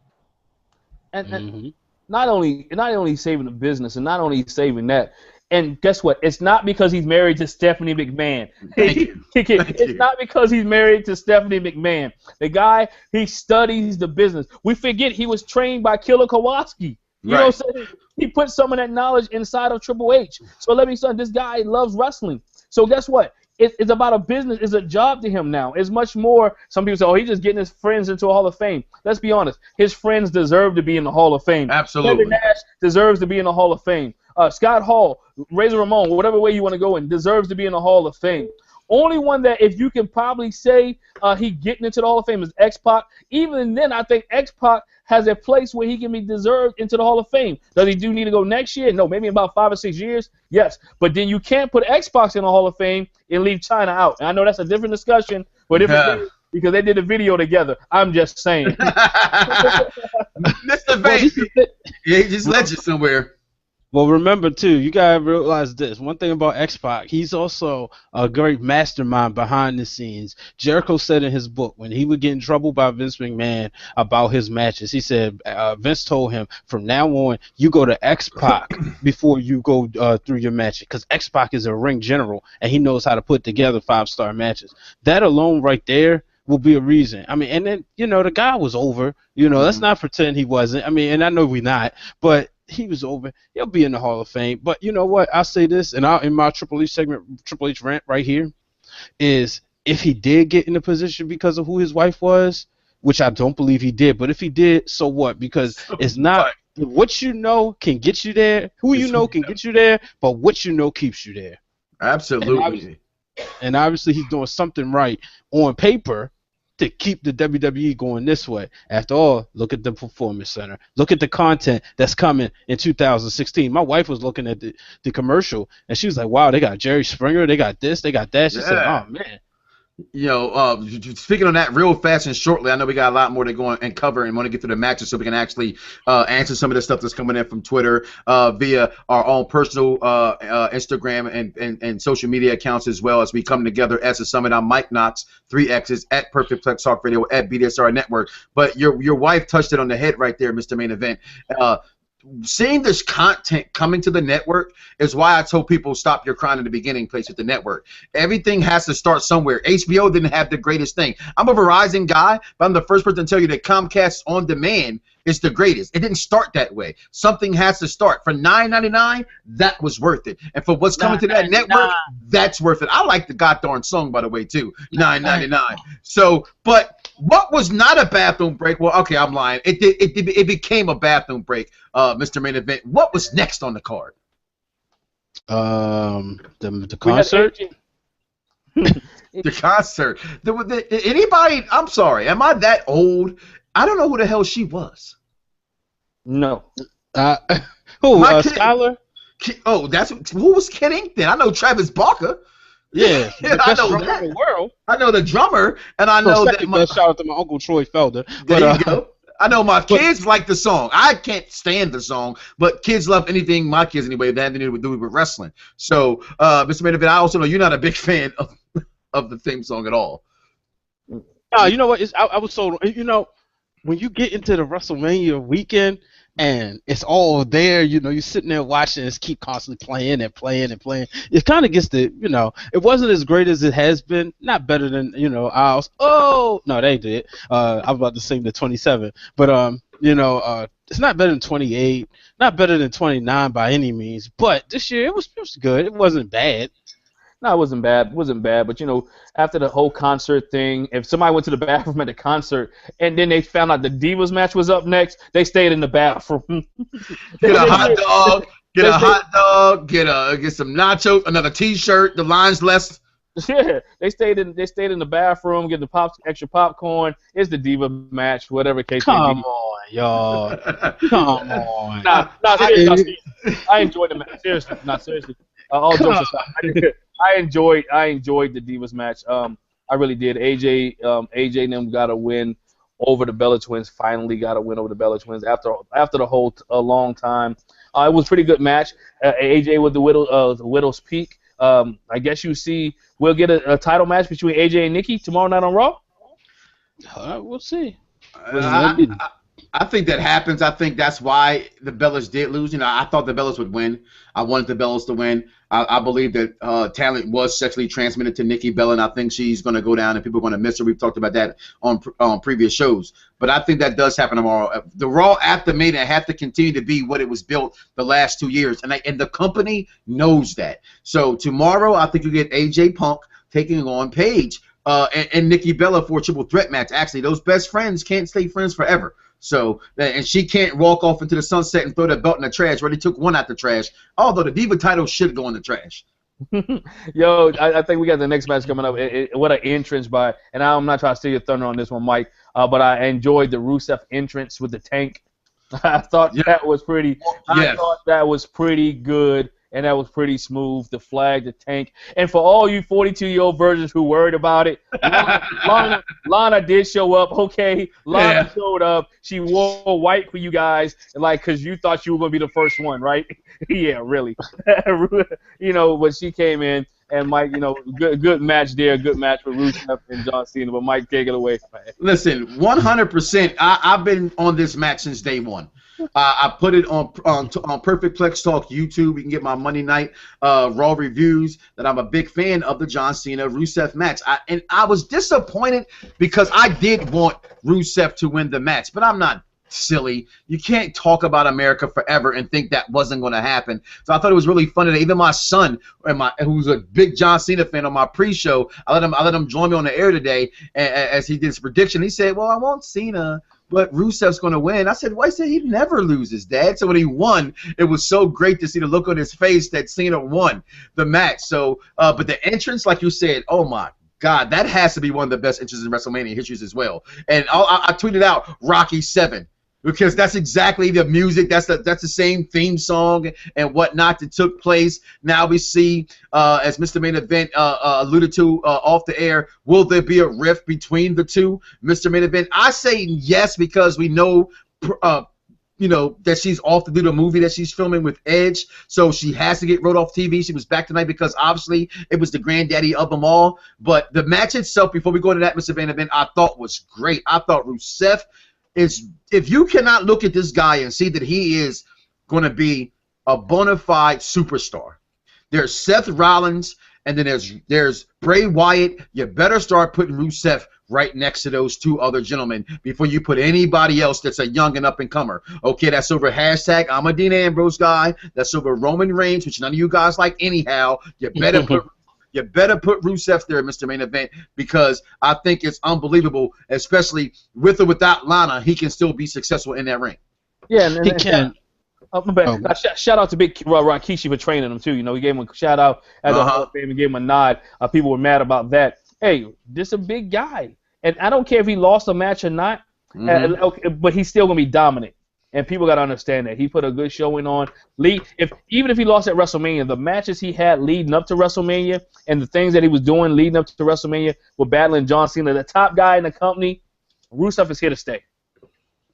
B: And not only saving the business, and not only saving that. And guess what? It's not because he's married to Stephanie McMahon. It's not because he's married to Stephanie McMahon. The guy, he studies the business. We forget he was trained by Killer Kowalski. You know what I'm saying? He put some of that knowledge inside of Triple H. So let me say, this guy loves wrestling. So guess what? It's about a business. It's a job to him now. It's much more. Some people say, oh, he's just getting his friends into a Hall of Fame. Let's be honest. His friends deserve to be in the Hall of Fame.
A: Absolutely.
B: Kevin Nash deserves to be in the Hall of Fame. Scott Hall, Razor Ramon, whatever way you want to go in, deserves to be in the Hall of Fame. Only one that, if you can probably say he getting into the Hall of Fame, is X-Pac. Even then, I think X-Pac has a place where he can be deserved into the Hall of Fame. Does he need to go next year? No, maybe in about 5 or 6 years. Yes, but then you can't put X-Pac in the Hall of Fame and leave China out. And I know that's a different discussion, but because they did a video together. I'm just saying.
A: Mr. Vane, he just led you somewhere.
C: Well, remember, too, you got to realize this. One thing about X-Pac, he's also a great mastermind behind the scenes. Jericho said in his book, when he would get in trouble by Vince McMahon about his matches, he said, Vince told him, from now on, you go to X-Pac before you go through your matches, because X-Pac is a ring general, and he knows how to put together 5-star matches. That alone right there will be a reason. I mean, and then, the guy was over. Let's not pretend he wasn't. I mean, and I know we're not, but he was over. He'll be in the Hall of Fame. But you know what? I'll say this, and in my Triple H segment, Triple H rant right here, is if he did get in a position because of who his wife was, which I don't believe he did, but if he did, so what? Because it's not what you know can get you there. Who you know can get you there, but what you know keeps you there.
A: Absolutely.
C: And obviously he's doing something right on paper to keep the WWE going this way. After all, look at the Performance Center. Look at the content that's coming in 2016. My wife was looking at the commercial, and she was like, wow, they got Jerry Springer, they got this, they got that. She said, oh, man.
A: Speaking on that real fast and shortly, I know we got a lot more to go and cover and want to get to the matches so we can actually answer some of the stuff that's coming in from Twitter via our own personal Instagram and social media accounts as well as we come together as a summit. I'm Mike Knoxxx, 3 X's, at Perfect Plex Talk Radio, at BDSR Network. But your wife touched it on the head right there, Mr. Main Event. Seeing this content coming to the network is why I told people stop your crying in the beginning place with the network. Everything has to start somewhere. HBO didn't have the greatest thing. I'm a Verizon guy, but I'm the first person to tell you that Comcast On Demand is the greatest. It didn't start that way. Something has to start. For $9.99, that was worth it. And for what's coming to that network, that's worth it. I like the goddamn song, by the way, too. $9.99. So, but what was not a bathroom break? Well, okay, I'm lying. It became a bathroom break, Mr. Main Event. What was next on the card?
C: The concert.
A: The concert. Anybody? I'm sorry. Am I that old? I don't know who the hell she was.
B: No.
C: Who? Skylar?
A: Oh, who was Kid Ink then? I know Travis Barker.
C: Yeah,
A: I know that.
C: In the world.
A: I know the drummer, and I know that.
C: Shout out to my uncle Troy Felder.
A: There you go. I know my kids like the song. I can't stand the song, but kids love anything. My kids anyway. That had anything to do with wrestling. So, Mr. Main Event, I also know you're not a big fan of the theme song at all.
C: No, you know what? I was so when you get into the WrestleMania weekend and it's all there, you're sitting there watching it keep constantly playing and playing and playing. It kind of gets it wasn't as great as it has been. Not better than, ours. Oh, no, they did. I was about to sing the 27. But, it's not better than 28. Not better than 29 by any means. But this year, it was good. It wasn't bad.
B: No, it wasn't bad. It wasn't bad. But, after the whole concert thing, if somebody went to the bathroom at the concert and then they found out the Divas match was up next, they stayed in the bathroom.
A: Get a hot dog. Get some nachos, another T-shirt. The line's less.
B: Yeah, they stayed in the bathroom, get the extra popcorn. It's the Diva match, whatever case.
C: Come on, y'all. Come on.
B: Seriously, I enjoyed the match. Seriously, not seriously. All jokes aside, I enjoyed the Divas match. I really did. AJ and them got a win over the Bella Twins. Finally got a win over the Bella Twins after a long time. It was a pretty good match. AJ with the Widow's Peak. I guess we'll get a title match between AJ and Nikki tomorrow night on Raw.
C: We'll see.
A: I think that happens. I think that's why the Bellas did lose. You know, I thought the Bellas would win. I wanted the Bellas to win. I believe that talent was sexually transmitted to Nikki Bella, and I think she's going to go down, and people are going to miss her. We've talked about that on previous shows. But I think that does happen tomorrow. The Raw after Mania have to continue to be what it was built the last 2 years, and the company knows that. So tomorrow, I think you get AJ Punk taking on Paige and Nikki Bella for a triple threat match. Actually, those best friends can't stay friends forever. So, and she can't walk off into the sunset and throw that belt in the trash. Already took one out the trash. Although the Diva title should go in the trash.
B: Yo, I think we got the next match coming up. What an entrance by, and I'm not trying to steal your thunder on this one, Mike, but I enjoyed the Rusev entrance with the tank. I thought that was pretty. I thought that was pretty good. And that was pretty smooth. The flag, the tank. And for all you 42-year-old virgins who worried about it, Lana did show up, okay? Lana showed up. She wore white for you guys, like, because you thought you were going to be the first one, right? Yeah, really. You know, but she came in, and Mike, you know, good match there. Good match with Rusev and John Cena. But Mike, take it away.
A: Listen, 100%. I've been on this match since day one. I put it on Perfect Plex Talk YouTube. You can get my Monday night Raw reviews that I'm a big fan of the John Cena Rusev match. And I was disappointed because I did want Rusev to win the match, but I'm not silly. You can't talk about America forever and think that wasn't going to happen. So I thought it was really funny that even my son, who's a big John Cena fan, on my pre-show, I let him join me on the air today as he did his prediction. He said, "Well, I want Cena, but Rusev's going to win." I said, "Why?" He said, "He never loses, Dad." So when he won, it was so great to see the look on his face that Cena won the match. So, but the entrance, like you said, oh my God, that has to be one of the best entrances in WrestleMania histories as well. And I tweeted out Rocky 7. Because that's exactly the music. That's the same theme song and whatnot that took place. Now we see, as Mr. Main Event alluded to off the air, will there be a rift between the two? Mr. Main Event, I say yes because we know, you know, that she's off to do the movie that she's filming with Edge, so she has to get wrote off TV. She was back tonight because obviously it was the granddaddy of them all. But the match itself, before we go into that, Mr. Main Event, I thought was great. I thought Rusev is, if you cannot look at this guy and see that he is going to be a bona fide superstar. There's Seth Rollins, and then there's Bray Wyatt. You better start putting Rusev right next to those two other gentlemen before you put anybody else that's a young and up-and-comer. Okay, that's over hashtag I'm a Dean Ambrose guy. That's over Roman Reigns, which none of you guys like anyhow. You better put Rusev there, Mr. Main Event, because I think it's unbelievable, especially with or without Lana, he can still be successful in that ring.
B: Yeah, and he can. Shout out to Big Rikishi for training him, too. You know, he gave him a shout-out at the Hall of Fame and gave him a nod. People were mad about that. Hey, this is a big guy. And I don't care if he lost a match or not, but he's still going to be dominant. And people got to understand that. He put a good showing on. Even if he lost at WrestleMania, the matches he had leading up to WrestleMania and the things that he was doing leading up to WrestleMania with battling John Cena, the top guy in the company, Rusev is here to stay.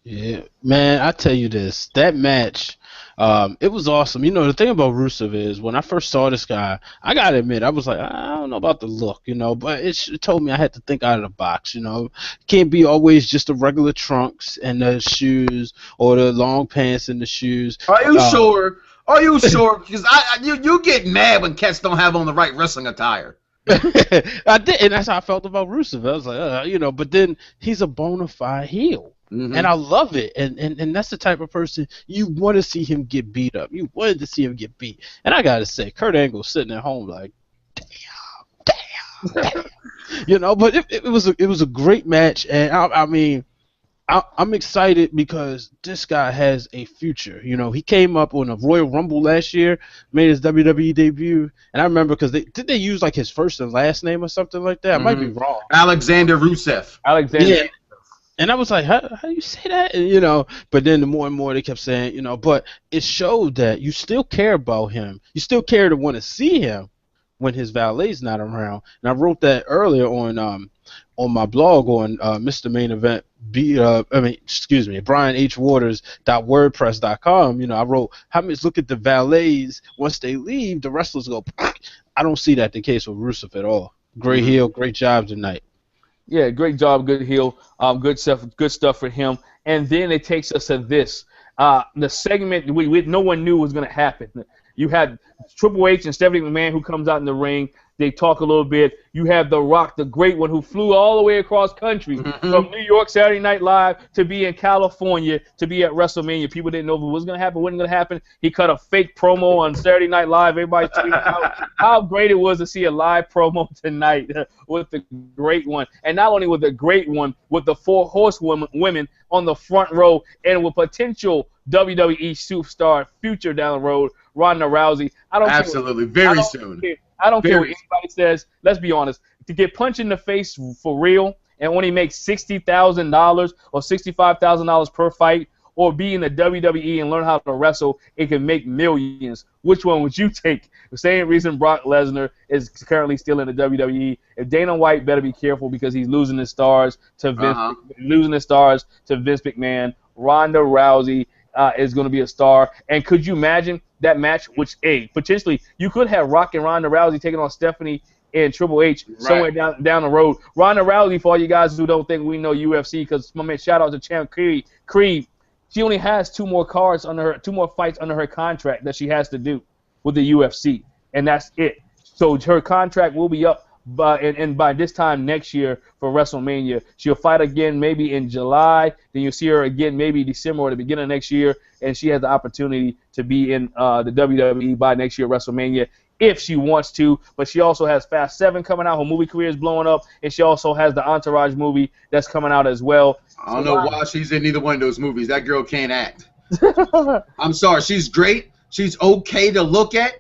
C: Yeah, man, I tell you this, that match, it was awesome. You know, the thing about Rusev is when I first saw this guy, I got to admit, I was like, I don't know about the look, you know, but it told me I had to think out of the box, you know. Can't be always just the regular trunks and the shoes or the long pants and the shoes.
A: Are you sure? Are you sure? Because you get mad when cats don't have on the right wrestling attire.
C: I did, and that's how I felt about Rusev. I was like, you know, but then he's a bona fide heel. Mm-hmm. And I love it, and that's the type of person you want to see him get beat up. You wanted to see him get beat, and I gotta say, Kurt Angle's sitting at home like, damn, you know. But it was a great match, and I mean, I'm excited because this guy has a future. You know, he came up on a Royal Rumble last year, made his WWE debut, and I remember because they use like his first and last name or something like that. I might be wrong.
A: Alexander Rusev.
C: Yeah. And I was like, how do you say that? And, you know, but then the more and more they kept saying, you know, but it showed that you still care about him. You still care to want to see him when his valet's not around. And I wrote that earlier on on my blog on Mr. Main Event, BrianHWaters.wordpress.com, you know, I wrote, how many look at the valets once they leave, the wrestlers go. I don't see that the case with Rusev at all. Great heel, great job tonight.
B: Yeah, great job, good heel, good stuff for him. And then it takes us to this. The segment no one knew was going to happen. You had Triple H and Stephanie McMahon who comes out in the ring. They talk a little bit. You have The Rock, the great one, who flew all the way across country from New York Saturday Night Live to be in California to be at WrestleMania. People didn't know what was going to happen, wasn't going to happen. He cut a fake promo on Saturday Night Live. Everybody tweeted out how great it was to see a live promo tonight with the great one. And not only with the great one, with the 4 horsewomen on the front row and with potential WWE superstar future down the road, Ronda Rousey.
A: Absolutely, very soon.
B: I don't care what anybody says. Let's be honest. To get punched in the face for real and only make $60,000 or $65,000 per fight, or be in the WWE and learn how to wrestle, it can make millions. Which one would you take? The same reason Brock Lesnar is currently still in the WWE. If Dana White better be careful because he's losing his stars to Vince, Vince McMahon. Ronda Rousey is going to be a star. And could you imagine that match, which, potentially you could have Rock and Ronda Rousey taking on Stephanie and Triple H somewhere down the road. Ronda Rousey, for all you guys who don't think we know UFC, because my man, shout out to Champ Creed, she only has 2 more fights under her contract that she has to do with the UFC, and that's it. So her contract will be up by this time next year for WrestleMania. She'll fight again maybe in July. Then you'll see her again maybe December or the beginning of next year, and she has the opportunity to be in the WWE by next year WrestleMania if she wants to. But she also has Fast 7 coming out. Her movie career is blowing up, and she also has the Entourage movie that's coming out as well.
A: I don't know why she's in either one of those movies. That girl can't act. I'm sorry. She's great. She's okay to look at.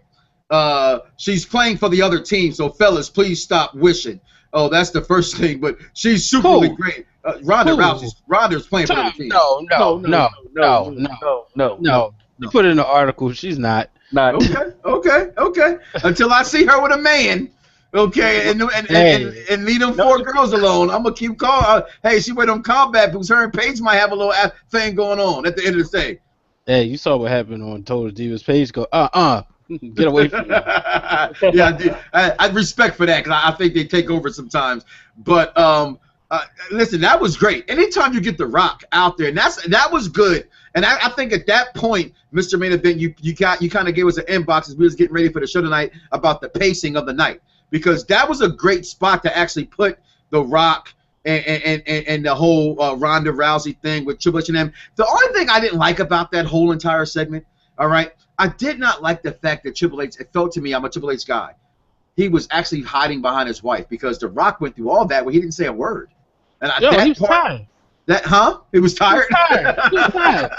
A: She's playing for the other team, so fellas, please stop wishing. Oh, that's the first thing. But she's superly great. Ronda's playing for the other team.
C: No. You put in the article. She's not.
A: Okay. Until I see her with a man. Okay, and leave them 4 girls alone. I'm gonna keep calling. Hey, she wear them combat boots. Her and Paige might have a little thing going on at the end of the day.
C: Hey, you saw what happened on Total Divas. Paige go, get away from me.
A: Yeah, I respect for that because I think they take over sometimes. But listen, that was great. Anytime you get The Rock out there, and that was good. And I think at that point, Mr. Main Event, you kind of gave us an inbox as we was getting ready for the show tonight about the pacing of the night, because that was a great spot to actually put The Rock and the whole Ronda Rousey thing with Triple H and them. The only thing I didn't like about that whole entire segment, all right, I did not like the fact that Triple H, it felt to me, I'm a Triple H guy, he was actually hiding behind his wife, because The Rock went through all that where he didn't say a word. And
C: he was tired.
A: He was tired?
C: He was tired.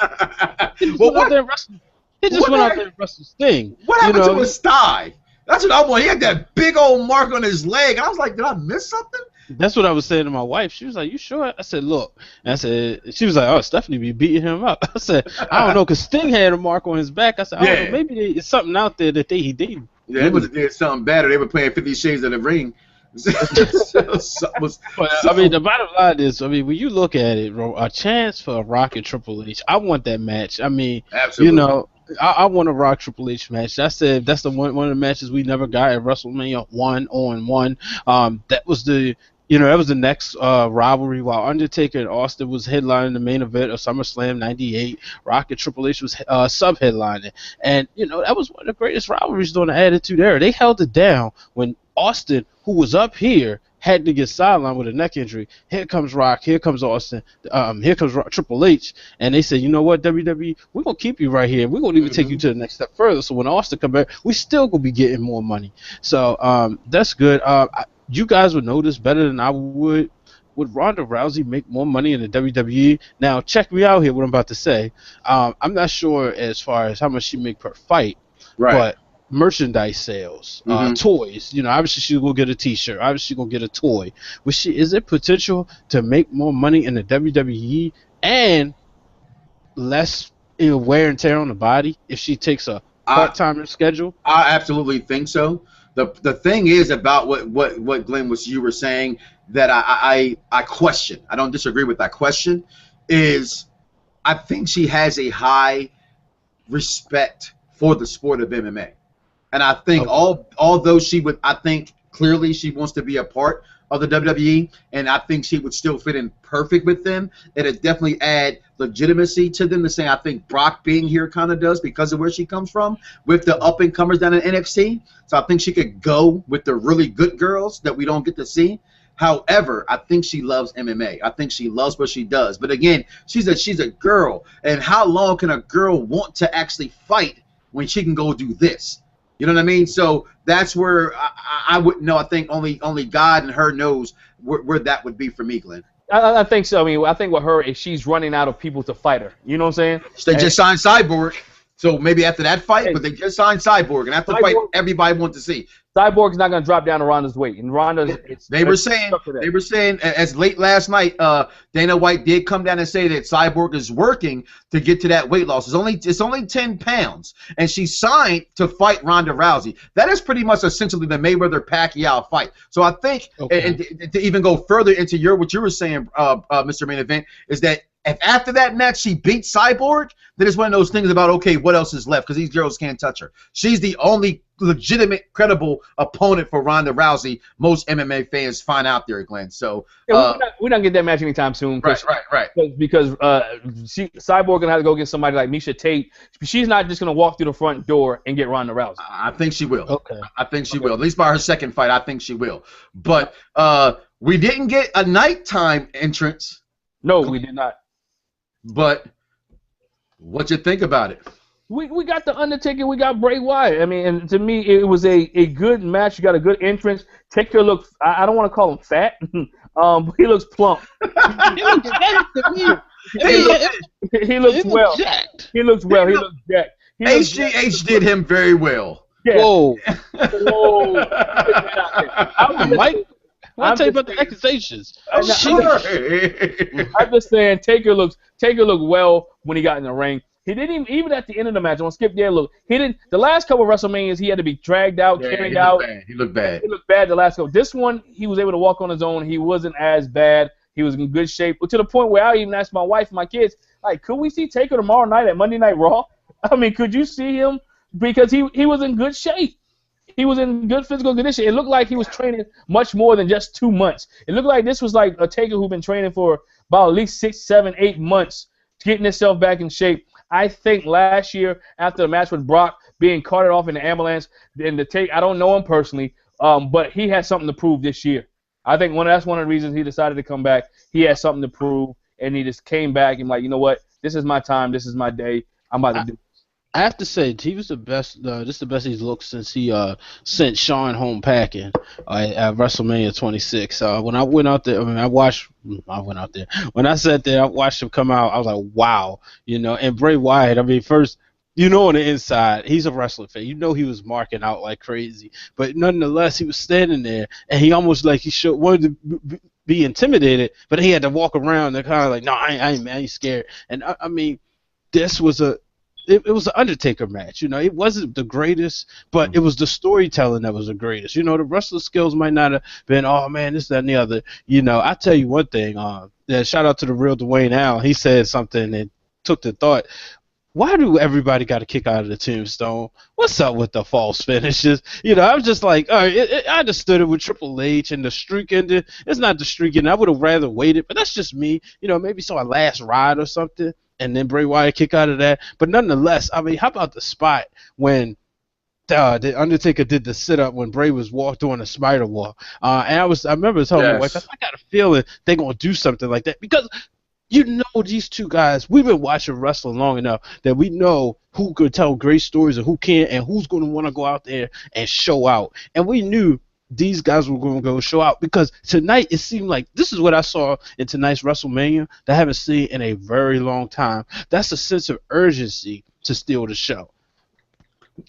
C: He just went out there and wrestled. He just went out there and wrestled Sting.
A: What happened to his thigh? That's what I want. He had that big old mark on his leg. I was like, did I miss something?
C: That's what I was saying to my wife. She was like, you sure? I said, look. And I said, she was like, oh, Stephanie be beating him up. I said, I don't know, because Sting had a mark on his back. I said, I don't know, maybe it's something out there that he did.
A: Yeah, it was something bad, or they were playing 50 Shades of the Ring.
C: I mean, the bottom line is, when you look at it, a chance for a Rock and Triple H, I want that match. I mean, absolutely. I want a Rock Triple H match. I said that's one of the matches we never got at WrestleMania 1-on-1. That was the next rivalry, while Undertaker and Austin was headlining the main event of SummerSlam '98. Rock and Triple H was sub-headlining, and that was one of the greatest rivalries during the Attitude Era. They held it down when Austin, who was up here, had to get sidelined with a neck injury. Here comes Rock, here comes Austin, here comes Triple H, and they said, you know what, WWE, we're going to keep you right here. We're going to even take you to the next step further, so when Austin comes back, we still going to be getting more money. So that's good. You guys would know this better than I would. Would Ronda Rousey make more money in the WWE? Now, check me out here, what I'm about to say. I'm not sure as far as how much she make per fight, but merchandise sales, toys. Obviously she's gonna get a T-shirt. Obviously she's gonna get a toy. But is it potential to make more money in the WWE and less wear and tear on the body if she takes a part-time schedule?
A: I absolutely think so. The thing is about what Glenn you were saying, that I question. I don't disagree with that question. Is I think she has a high respect for the sport of MMA, and I think although I think clearly she wants to be a part of the WWE, and I think she would still fit in perfect with them. It'd definitely add legitimacy to them to say I think Brock being here kind of does because of where she comes from with the up and comers down in NXT. So I think she could go with the really good girls that we don't get to see. However, I think she loves MMA. I think she loves what she does. But again, she's a girl, and how long can a girl want to actually fight when she can go do this? You know what I mean? So that's where I wouldn't know. I think only God and her knows where that would be for me, Glenn.
B: I think so. I mean, I think with her, if she's running out of people to fight her, you know what I'm saying?
A: They just signed Cyborg, so maybe after that fight, but they just signed Cyborg, and after the fight, everybody wants to see.
B: Cyborg's not going to drop down to Ronda's weight, and Ronda's.
A: They were saying as late last night, Dana White did come down and say that Cyborg is working to get to that weight loss. It's only 10 pounds, and she signed to fight Ronda Rousey. That is pretty much essentially the Mayweather-Pacquiao fight. So I think, and to even go further into what you were saying, Mr. Main Event, is that if after that match she beats Cyborg, then it's one of those things about, okay, what else is left? Because these girls can't touch her. She's the only legitimate, credible opponent for Ronda Rousey most MMA fans find out there, Glenn. So
B: we're not getting that match anytime soon.
A: Right.
B: Because Cyborg gonna have to go get somebody like Miesha Tate. She's not just gonna walk through the front door and get Ronda Rousey.
A: I think she will.
B: Okay.
A: I think she will. At least by her second fight, I think she will. But we didn't get a nighttime entrance.
B: No, we did not.
A: But what you think about it?
B: We got the Undertaker, we got Bray Wyatt. I mean, and to me, it was a good match. You got a good entrance. Taker look, I don't want to call him fat, but he looks plump. He looks well. He looks well. He looks jacked.
A: HGH did him very well.
B: Yeah.
C: Whoa.
B: Mike.
C: I'll tell you about the accusations.
B: I'm just saying, Taker looked well when he got in the ring. He didn't even at the end of the match. I'm gonna skip there. Look, he didn't. The last couple of WrestleManias, he had to be dragged out, carried out.
A: He looked bad.
B: He looked bad the last couple. This one, he was able to walk on his own. He wasn't as bad. He was in good shape, to the point where I even asked my wife and my kids, like, could we see Taker tomorrow night at Monday Night Raw? I mean, could you see him? Because he was in good shape. He was in good physical condition. It looked like he was training much more than just 2 months. It looked like this was like a Taker who'd been training for about at least 6, 7, 8 months, getting himself back in shape. I think last year, after the match with Brock, being carted off in the ambulance, and I don't know him personally, but he had something to prove this year. I think that's one of the reasons he decided to come back. He had something to prove, and he just came back and like, you know what? This is my time. This is my day. I'm about to do it.
C: I have to say, he was the best. This is the best he's looked since he sent Shawn home packing at WrestleMania 26. When I went out there, When I sat there, I watched him come out. I was like, wow, And Bray Wyatt, I mean, first, on the inside, he's a wrestling fan. He was marking out like crazy, but nonetheless, he was standing there, and he almost like wanted to be intimidated, but he had to walk around and kind of like, no, I ain't scared. And I mean, this was It was an Undertaker match. It wasn't the greatest, but it was the storytelling that was the greatest. The wrestling skills might not have been, oh, man, this, that, and the other. I tell you one thing. Shout out to the real Dwayne Allen. He said something and took the thought. Why do everybody got to kick out of the tombstone? What's up with the false finishes? I was just like, all right, I understood it with Triple H and the streak ended. It's not the streak ended. I would have rather waited, but that's just me. Maybe saw a last ride or something. And then Bray Wyatt kick out of that. But nonetheless, I mean, how about the spot when the Undertaker did the sit-up when Bray was doing a spider walk? And I remember telling my wife, I got a feeling they're going to do something like that. Because, these two guys, we've been watching wrestling long enough that we know who could tell great stories and who can't and who's going to want to go out there and show out. And we knew these guys were going to go show out because tonight it seemed like this is what I saw in tonight's WrestleMania that I haven't seen in a very long time. That's a sense of urgency to steal the show.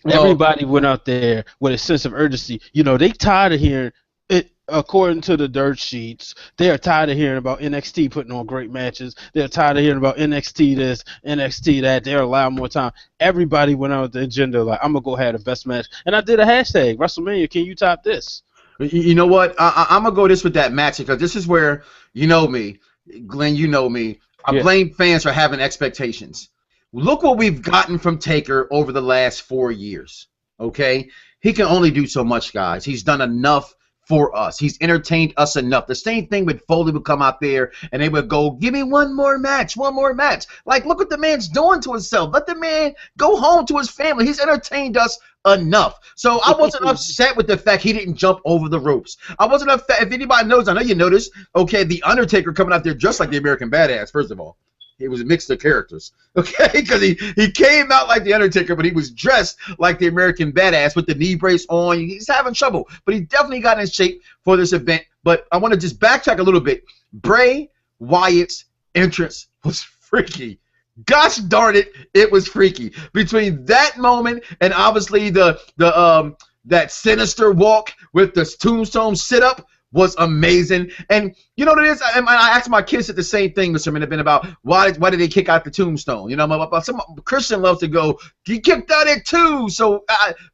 C: Everybody went out there with a sense of urgency. They tired of hearing it. According to the dirt sheets, they are tired of hearing about NXT putting on great matches. They're tired of hearing about NXT this, NXT that. They're allowed more time. Everybody went out with the agenda like, I'm going to go have the best match. And I did a hashtag, WrestleMania, can you top this?
A: You know what? I'm gonna go this with that match because this is where you know me, Glenn. You know me. I blame fans for having expectations. Look what we've gotten from Taker over the last 4 years. Okay, he can only do so much, guys. He's done enough for us. He's entertained us enough. The same thing with Foley would come out there and they would go, give me one more match, one more match. Like, look what the man's doing to himself. Let the man go home to his family. He's entertained us enough. So I wasn't upset with the fact he didn't jump over the ropes. I wasn't upset. If anybody knows, I know you noticed, okay, the Undertaker coming out there just like the American Badass, first of all. It was a mix of characters, okay? Because he came out like the Undertaker, but he was dressed like the American Badass with the knee brace on. He's having trouble, but he definitely got in shape for this event. But I want to just backtrack a little bit. Bray Wyatt's entrance was freaky. Gosh darn it, it was freaky. Between that moment and obviously that sinister walk with the tombstone sit-up was amazing. And you know what it is? I asked my kids at the same thing, Mr. Minute, about why did they kick out the tombstone? You know, some Christian loves to go, he kicked out it too. So,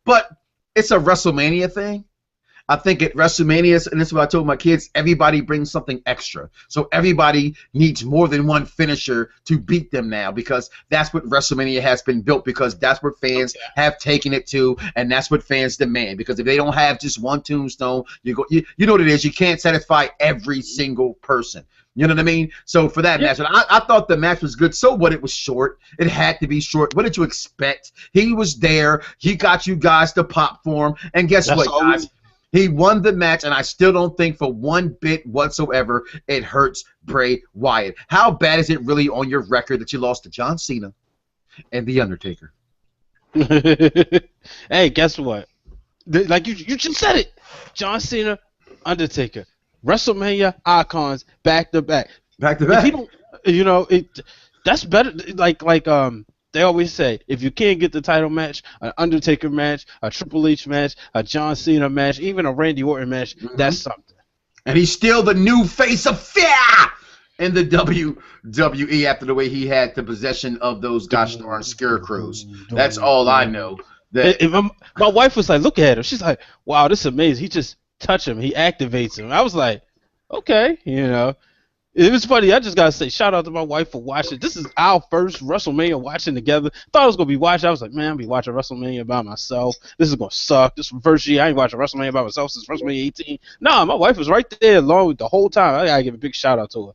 A: but it's a WrestleMania thing. I think at WrestleMania, and this is what I told my kids, everybody brings something extra. So everybody needs more than one finisher to beat them now because that's what WrestleMania has been built because that's what fans have taken it to, and that's what fans demand. Because if they don't have just one tombstone, you know what it is, you can't satisfy every single person. You know what I mean? So for that match, and I thought the match was good. So what? It was short. It had to be short. What did you expect? He was there. He got you guys to pop for him. And guess what, guys? He won the match, and I still don't think for one bit whatsoever it hurts Bray Wyatt. How bad is it really on your record that you lost to John Cena and The Undertaker?
C: Hey, guess what? Like you just said it. John Cena, Undertaker. WrestleMania icons back to back.
A: Back to back.
C: If he don't, you know, that's better. Like they always say, if you can't get the title match, an Undertaker match, a Triple H match, a John Cena match, even a Randy Orton match, that's something.
A: And he's still the new face of fear in the WWE after the way he had the possession of those gosh darn scarecrows. That's all I know.
C: My wife was like, look at him. She's like, wow, this is amazing. He just touch him. He activates him. I was like, okay, you know. It was funny. I just got to say, shout out to my wife for watching. This is our first WrestleMania watching together. Thought I was going to be watching. I was like, man, I'll be watching WrestleMania by myself. This is going to suck. This is the first year I ain't watching WrestleMania by myself since WrestleMania 18. Nah, my wife was right there along with the whole time. I got to give a big shout out to her.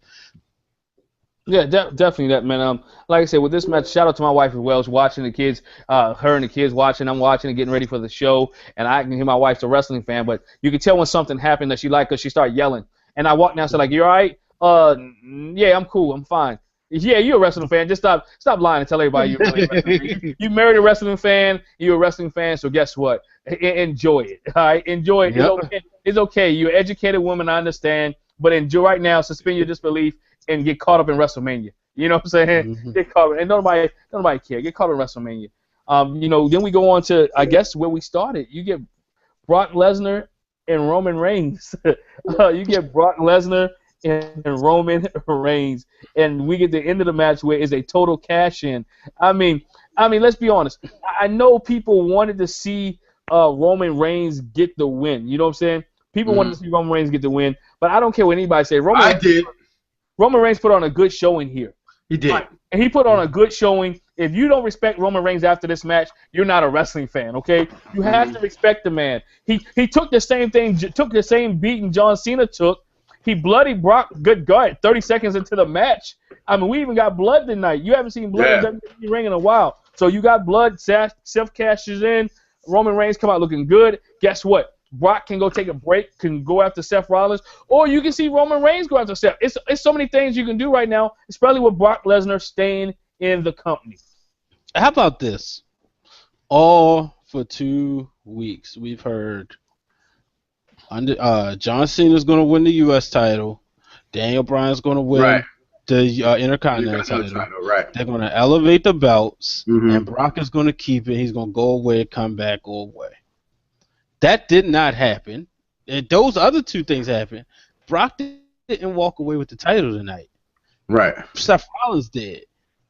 B: Yeah, definitely that, man. Like I said, with this match, shout out to my wife as well. She's watching the kids, her and the kids watching. I'm watching and getting ready for the show, and I can hear my wife's a wrestling fan, but you can tell when something happened that she liked because she started yelling. And I walked down and said, like, you all right? Yeah, I'm cool. I'm fine. Yeah, you're a wrestling fan. Just stop lying and tell everybody you're really a wrestling fan. You married a wrestling fan. You're a wrestling fan, so guess what? Enjoy it. All right? Enjoy it. Yep. It's okay. It's okay. You're an educated woman, I understand, but enjoy right now. Suspend your disbelief and get caught up in WrestleMania. You know what I'm saying? Get caught up. And nobody care. Get caught up in WrestleMania. You know, then we go on to, I guess, where we started. You get Brock Lesnar and Roman Reigns. You get Brock Lesnar and Roman Reigns, and we get the end of the match where it's a total cash-in. I mean, let's be honest. I know people wanted to see Roman Reigns get the win. You know what I'm saying? People wanted to see Roman Reigns get the win, but I don't care what anybody say. Roman Reigns put on a good showing here.
A: He did.
B: And he put on a good showing. If you don't respect Roman Reigns after this match, you're not a wrestling fan, okay? You have to respect the man. He took the same thing, took the same beating John Cena took. He bloodied Brock, good God, 30 seconds into the match. I mean, we even got blood tonight. You haven't seen blood in the WWE ring in a while. So you got blood, Seth cashes in, Roman Reigns come out looking good. Guess what? Brock can go take a break, can go after Seth Rollins, or you can see Roman Reigns go after Seth. It's so many things you can do right now, especially with Brock Lesnar staying in the company.
C: How about this? All for 2 weeks, we've heard John Cena's going to win the U.S. title. Daniel Bryan's going to win the Intercontinental title. Right. They're going to elevate the belts, and Brock is going to keep it. He's going to go away, come back, go away. That did not happen. And those other two things happened. Brock didn't walk away with the title tonight.
A: Right.
C: Seth Rollins did.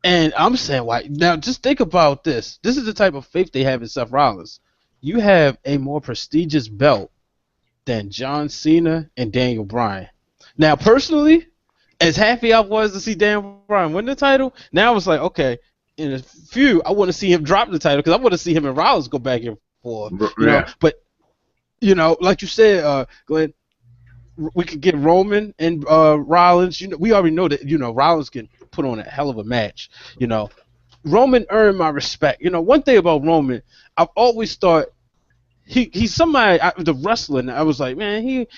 C: And I'm saying, why? Now, just think about this. This is the type of faith they have in Seth Rollins. You have a more prestigious belt than John Cena and Daniel Bryan. Now, personally, as happy I was to see Daniel Bryan win the title, now it's like, okay, in a few, I want to see him drop the title because I want to see him and Rollins go back and forth. You know? But, you know, like you said, Glenn, we could get Roman and Rollins. You know, we already know that, you know, Rollins can put on a hell of a match. You know, Roman earned my respect. You know, one thing about Roman, I've always thought he's somebody, the wrestling, I was like, man, he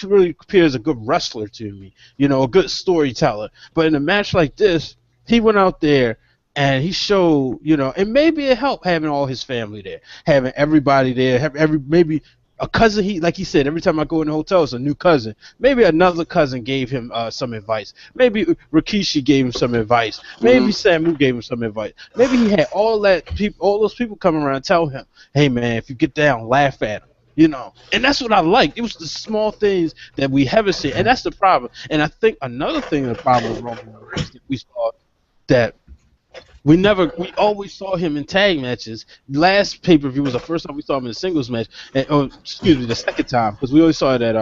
C: really appears a good wrestler to me. You know, a good storyteller. But in a match like this, he went out there and he showed, you know, and maybe it helped having all his family there, having everybody there, maybe a cousin. Like he said, every time I go in the hotel, it's a new cousin. Maybe another cousin gave him some advice. Maybe Rikishi gave him some advice. Maybe Samu gave him some advice. Maybe he had all those people coming around tell him, hey man, if you get down, laugh at him. You know, and that's what I liked. It was the small things that we haven't seen, and that's the problem. And I think another thing the problem with Roman Reigns that we saw that we always saw him in tag matches. Last pay-per-view was the first time we saw him in a singles match. The second time, because we always saw it at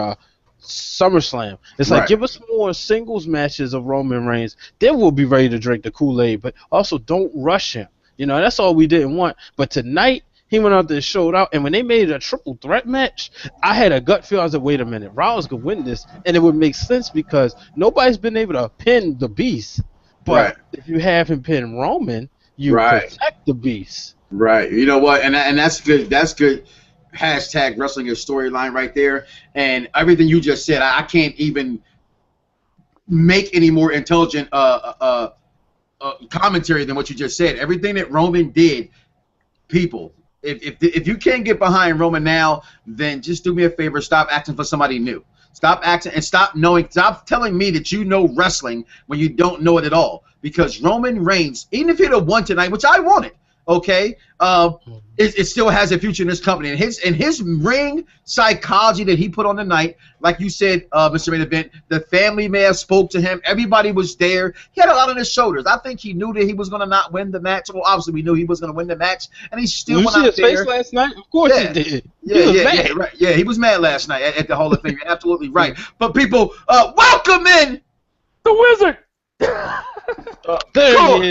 C: SummerSlam. It's like, give us more singles matches of Roman Reigns, then we'll be ready to drink the Kool-Aid. But also, don't rush him. You know, that's all we didn't want. But tonight, he went out there and showed out. And when they made it a triple threat match, I had a gut feel. I was like, wait a minute, Rollins could win this. And it would make sense because nobody's been able to pin the Beast. But if you have him pin Roman, you protect the Beast.
A: Right. You know what? And that's good. That's good. Hashtag wrestling your storyline right there. And everything you just said, I can't even make any more intelligent commentary than what you just said. Everything that Roman did, people, if you can't get behind Roman now, then just do me a favor, stop acting for somebody new. Stop acting and stop telling me that you know wrestling when you don't know it at all. Because Roman Reigns, even if he'd have won tonight, which I wanted, okay, it still has a future in this company. And his ring psychology that he put on the night, like you said, Mr. Main Event, the family may have spoke to him. Everybody was there. He had a lot on his shoulders. I think he knew that he was going to not win the match. Well, obviously we knew he was going to win the match, and he still went out there.
C: You see his face last night? Of course he did.
A: Yeah, right. Yeah, he was mad last night at the Hall of Fame. You're absolutely right. But people, welcome in
B: the Wizard.
C: There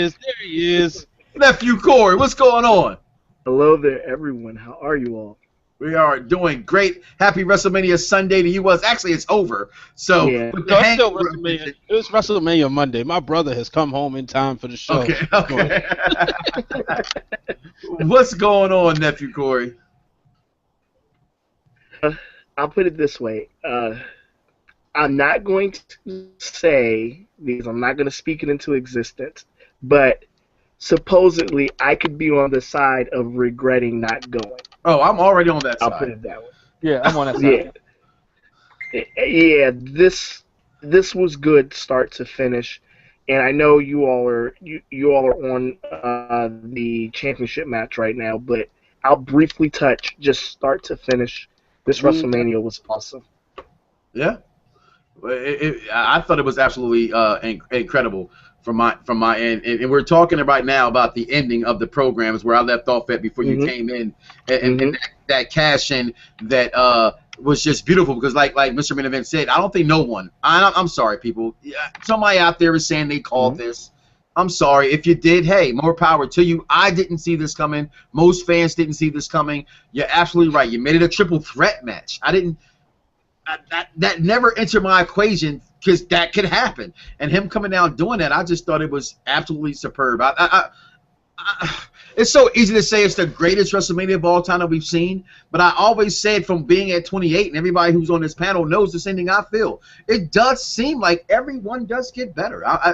C: he is.
A: Nephew Corey, what's going on?
D: Hello there, everyone. How are you all?
A: We are doing great. Happy WrestleMania Sunday to you. Actually, it's over. So
C: it's still WrestleMania. It was WrestleMania Monday. My brother has come home in time for the show.
A: Okay. What's going on, Nephew Corey?
D: I'll put it this way. I'm not going to say, because I'm not going to speak it into existence, but supposedly I could be on the side of regretting not going.
A: Oh, I'm already on that side.
D: I'll put it that way.
B: Yeah, I'm on that side.
D: Yeah, this was good start to finish, and I know you all are on the championship match right now, but I'll briefly touch just start to finish. This WrestleMania was awesome.
A: Yeah, I thought it was absolutely incredible from my end, and we're talking right now about the ending of the program, is where I left off at before you came in, and that cash in that was just beautiful, because like Mr. Main Event said, I don't think no one. I'm sorry, people. Somebody out there is saying they called this. I'm sorry. If you did, hey, more power to you. I didn't see this coming. Most fans didn't see this coming. You're absolutely right. You made it a triple threat match. I didn't. That never entered my equation, because that could happen. And him coming down doing that, I just thought it was absolutely superb. It's so easy to say it's the greatest WrestleMania of all time that we've seen, but I always said, from being at 28, and everybody who's on this panel knows the same thing I feel, it does seem like everyone does get better. I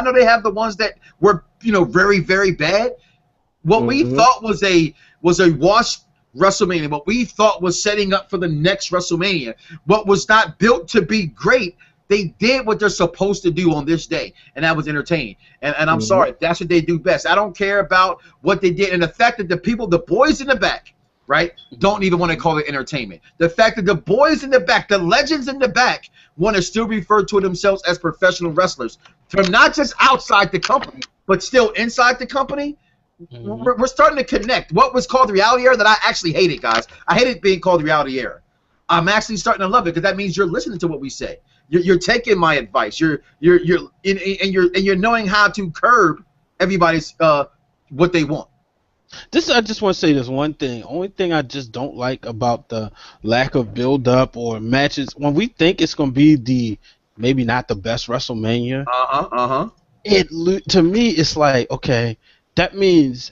A: know they have the ones that were, very, very bad. What we thought was a wash WrestleMania, what we thought was setting up for the next WrestleMania, what was not built to be great, they did what they're supposed to do on this day, and that was entertaining. And I'm sorry, that's what they do best. I don't care about what they did, and the fact that the boys in the back, right, don't even want to call it entertainment. The fact that the boys in the back, the legends in the back, want to still refer to themselves as professional wrestlers, from not just outside the company, but still inside the company. We're starting to connect. What was called the reality era that I actually hated, guys. I hated being called the reality era. I'm actually starting to love it because that means you're listening to what we say. You're taking my advice. You're knowing how to curb everybody's what they want.
C: I just want to say this one thing. Only thing I just don't like about the lack of build up or matches when we think it's gonna be maybe not the best WrestleMania. To me it's like, okay, that means,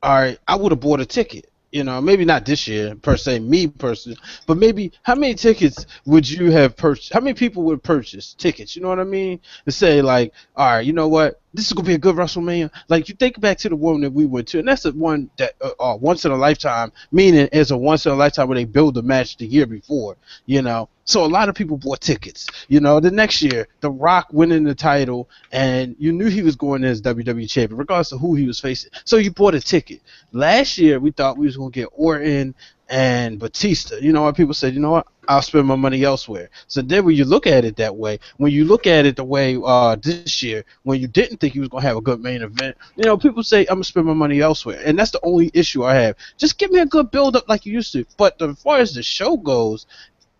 C: all right, I would have bought a ticket. You know, maybe not this year per se, me personally, but maybe how many tickets would you have purchased? How many people would purchase tickets? You know what I mean? To say like, all right, you know what? This is gonna be a good WrestleMania. Like you think back to the one that we went to, and that's the one that once in a lifetime. Meaning, it's a once in a lifetime where they build a match the year before. You know, so a lot of people bought tickets. You know, the next year, The Rock winning the title, and you knew he was going as WWE champion, regardless of who he was facing. So you bought a ticket. Last year, we thought we was gonna get Orton and Batista. You know what? People said, you know what? I'll spend my money elsewhere. So then when you look at it that way, when you look at it the way this year, when you didn't think you was going to have a good main event, you know, people say, I'm going to spend my money elsewhere. And that's the only issue I have. Just give me a good build-up like you used to. But as far as the show goes,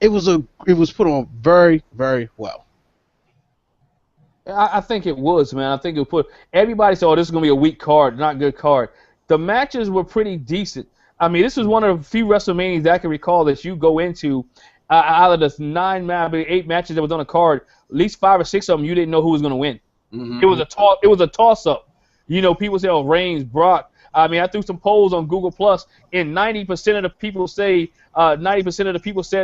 C: it was put on very, very well.
B: I think it was, man. I think it put everybody said, oh, this is going to be a weak card, not a good card. The matches were pretty decent. I mean, this was one of the few WrestleManias that I can recall that you go into out of the 8 matches that was on the card, at least 5 or 6 of them you didn't know who was going to win. Mm-hmm. It was a toss-up. You know, people say, oh, Reigns, Brock. I mean, I threw some polls on Google Plus, and 90% of the people said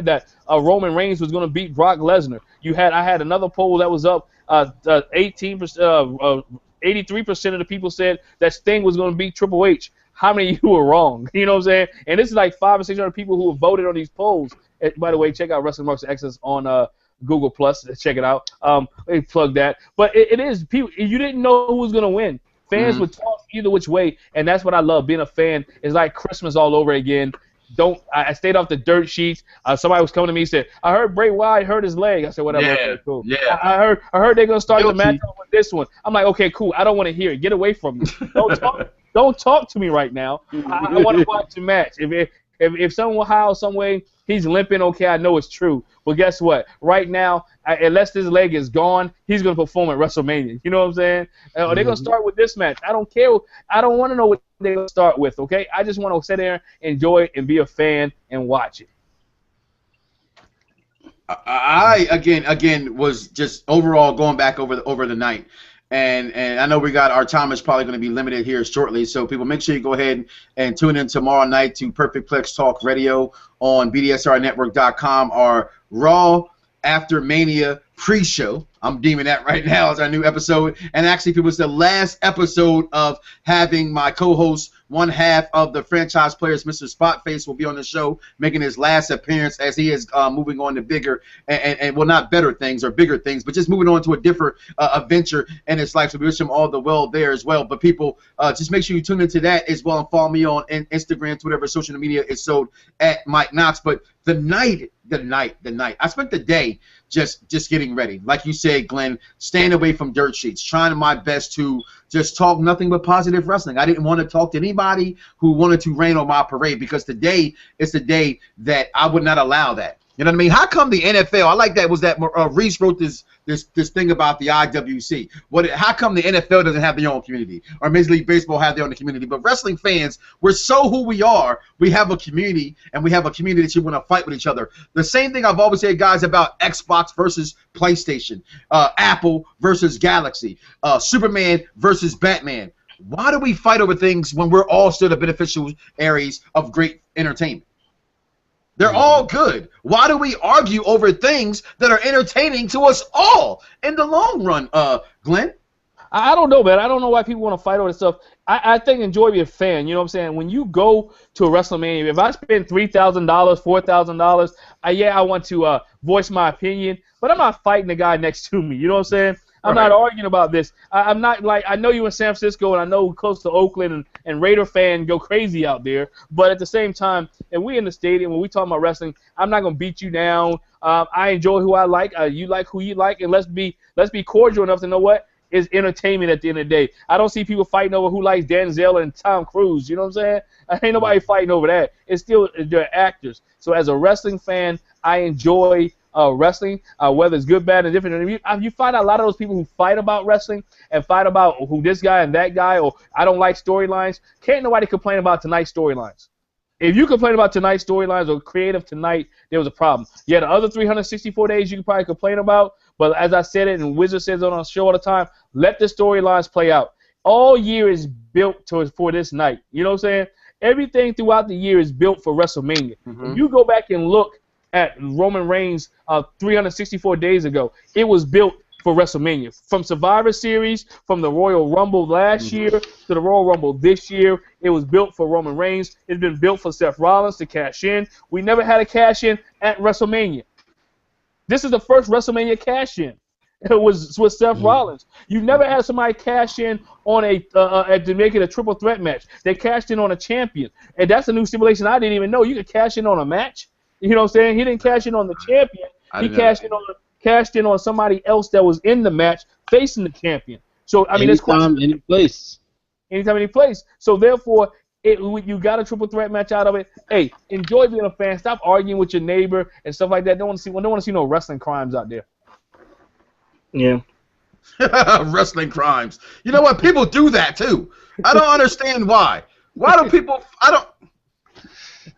B: that Roman Reigns was going to beat Brock Lesnar. I had another poll that was up. 83% of the people said that Sting was going to beat Triple H. How many of you were wrong? You know what I'm saying? And this is like 500 or 600 people who have voted on these polls. By the way, check out Wrestling Marks Excellence on Google Plus. Check it out. They plug that. But it is people. You didn't know who was gonna win. Fans would talk either which way, and that's what I love. Being a fan is like Christmas all over again. I stayed off the dirt sheets. Somebody was coming to me and said, I heard Bray Wyatt hurt his leg. I said, whatever.
A: Yeah,
B: okay, cool.
A: Yeah.
B: I heard they're gonna start the match with this one. I'm like, okay, cool. I don't want to hear it. Get away from me. Don't talk to me right now. I want to watch the match. If somehow, some way, he's limping, okay, I know it's true. But guess what? Right now, unless this leg is gone, he's going to perform at WrestleMania. You know what I'm saying? They're going to start with this match. I don't care. I don't want to know what they're going to start with, okay? I just want to sit there, enjoy it, and be a fan and watch it.
A: I again was just overall going back over the night. And I know our time is probably going to be limited here shortly, so people make sure you go ahead and tune in tomorrow night to Perfect Plex Talk Radio on BDSRnetwork.com, our Raw After Mania pre-show. I'm deeming that right now as our new episode. And actually, people, it's the last episode of having my co-host, one half of the franchise players, Mr. Spotface, will be on the show, making his last appearance as he is moving on to bigger and well, not better things or bigger things, but just moving on to a different adventure in his life. So we wish him all the well there as well. But people, just make sure you tune into that as well and follow me on Instagram, Twitter, social media is sold at Mike Knoxxx. But the night. I spent the day just getting ready. Like you said, Glenn, staying away from dirt sheets, trying my best to just talk nothing but positive wrestling. I didn't want to talk to anybody who wanted to rain on my parade because today is the day that I would not allow that. You know what I mean? How come the NFL? I like that. Was that Reese wrote this thing about the IWC? How come the NFL doesn't have their own community, or Major League Baseball have their own community? But wrestling fans, we're so who we are. We have a community, and we have a community that you want to fight with each other. The same thing I've always said, guys, about Xbox versus PlayStation, Apple versus Galaxy, Superman versus Batman. Why do we fight over things when we're all still the beneficiaries of great entertainment? They're all good. Why do we argue over things that are entertaining to us all in the long run, Glenn?
B: I don't know, man. I don't know why people want to fight over this stuff. I think enjoy being a fan. You know what I'm saying? When you go to a WrestleMania, if I spend $3,000, $4,000, I want to voice my opinion, but I'm not fighting the guy next to me. You know what I'm saying? I'm not arguing about this. I'm not like, I know you in San Francisco and I know close to Oakland and Raider fan go crazy out there, but at the same time, and we in the stadium when we talk about wrestling, I'm not gonna beat you down. I enjoy who I like. You like who you like, and let's be cordial enough to know what is entertainment at the end of the day. I don't see people fighting over who likes Denzel and Tom Cruise. You know what I'm saying? Ain't nobody fighting over that. It's still they're actors. So as a wrestling fan, I enjoy wrestling, whether it's good, bad, and different. You find out a lot of those people who fight about wrestling and fight about who this guy and that guy, or I don't like storylines. Can't nobody complain about tonight's storylines. If you complain about tonight's storylines or creative tonight, there was a problem. Yeah, the other 364 days you can probably complain about, but as I said it, and Wizard says it on our show all the time, let the storylines play out. All year is built for this night. You know what I'm saying? Everything throughout the year is built for WrestleMania. If you go back and look at Roman Reigns 364 days ago, it was built for WrestleMania. From Survivor Series, from the Royal Rumble last year to the Royal Rumble this year, it was built for Roman Reigns. It's been built for Seth Rollins to cash in. We never had a cash in at WrestleMania. This is the first WrestleMania cash in. It was with Seth Rollins. You never had somebody cash in on to make it a triple threat match. They cashed in on a champion, and that's a new stipulation I didn't even know. You could cash in on a match. You know what I'm saying? He didn't cash in on the champion. He cashed in on somebody else that was in the match facing the champion. So I mean,
C: anytime, any place.
B: Anytime, any place. So therefore, you got a triple threat match out of it. Hey, enjoy being a fan. Stop arguing with your neighbor and stuff like that. Don't want to see no wrestling crimes out there.
D: Yeah.
A: Wrestling crimes. You know what? People do that too. I don't understand why. Why do people?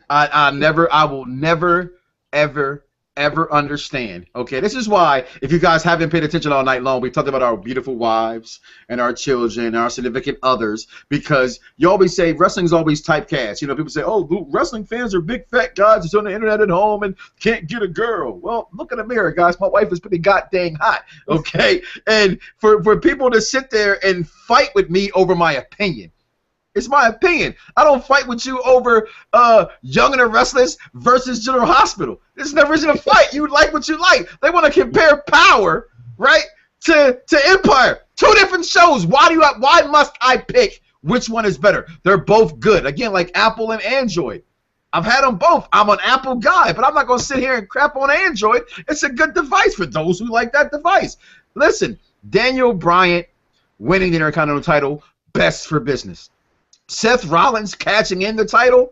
A: I will never, ever understand. Okay, this is why, if you guys haven't paid attention all night long, we talked about our beautiful wives and our children and our significant others, because you always say wrestling's always typecast. You know, people say, oh, wrestling fans are big fat guys who's on the internet at home and can't get a girl. Well, look in the mirror, guys. My wife is pretty goddamn hot. Okay, and for people to sit there and fight with me over my opinion. It's my opinion. I don't fight with you over Young and the Restless versus General Hospital. There's no reason to fight. You like what you like. They want to compare Power, right, to Empire. Two different shows. Why must I pick which one is better? They're both good. Again, like Apple and Android. I've had them both. I'm an Apple guy, but I'm not going to sit here and crap on Android. It's a good device for those who like that device. Listen, Daniel Bryan winning the Intercontinental title, best for business. Seth Rollins catching in the title,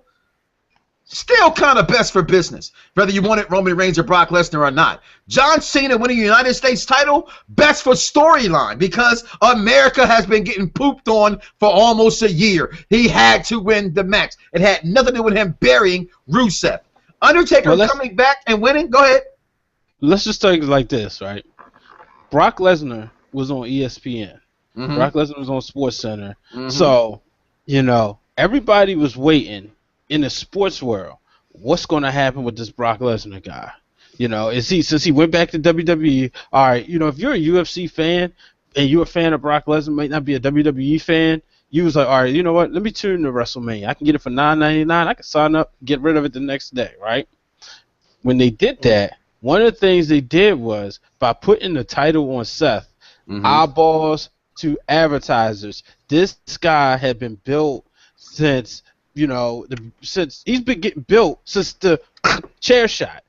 A: still kind of best for business, whether you wanted Roman Reigns or Brock Lesnar or not. John Cena winning the United States title, best for storyline, because America has been getting pooped on for almost a year. He had to win the match. It had nothing to do with him burying Rusev. Undertaker coming back and winning. Go ahead.
C: Let's just take it like this, right? Brock Lesnar was on ESPN. Brock Lesnar was on SportsCenter. So, you know, everybody was waiting in the sports world. What's going to happen with this Brock Lesnar guy? You know, since he went back to WWE, all right, you know, if you're a UFC fan and you're a fan of Brock Lesnar, might not be a WWE fan, you was like, all right, you know what? Let me tune to WrestleMania. I can get it for $9.99. I can sign up, get rid of it the next day, right? When they did that, one of the things they did was by putting the title on Seth, eyeballs to advertisers. This guy had been built since, you know, since he's been getting built since the chair shot.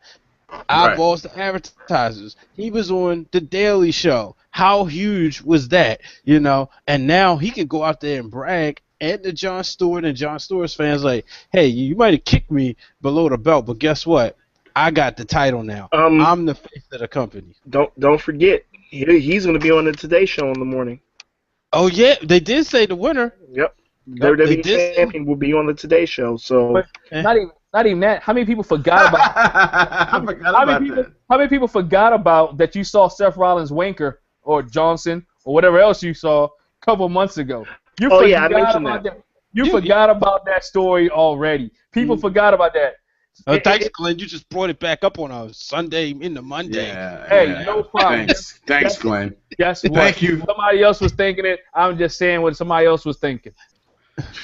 C: Eyeballs to advertisers. He was on The Daily Show. How huge was that? You know, and now he can go out there and brag at the Jon Stewart and Jon Stewart's fans like, hey, you might have kicked me below the belt, but guess what? I got the title now. I'm the face of the company.
D: Don't forget, he's going to be on the Today Show in the morning.
C: Oh yeah, they did say the winner.
D: Yep. WWE champion will be on the Today Show. So
B: but not even that. How many people forgot about? How many people forgot about that? You saw Seth Rollins wanker or Johnson or whatever else you saw a couple months ago.
D: I mentioned that.
B: You forgot about that story already. People forgot about that.
C: Thanks, Glenn. You just brought it back up on a Sunday into Monday.
B: Yeah, no problem.
A: Thanks, Glenn.
B: Guess what?
A: Thank you.
B: Somebody else was thinking it. I'm just saying what somebody else was thinking.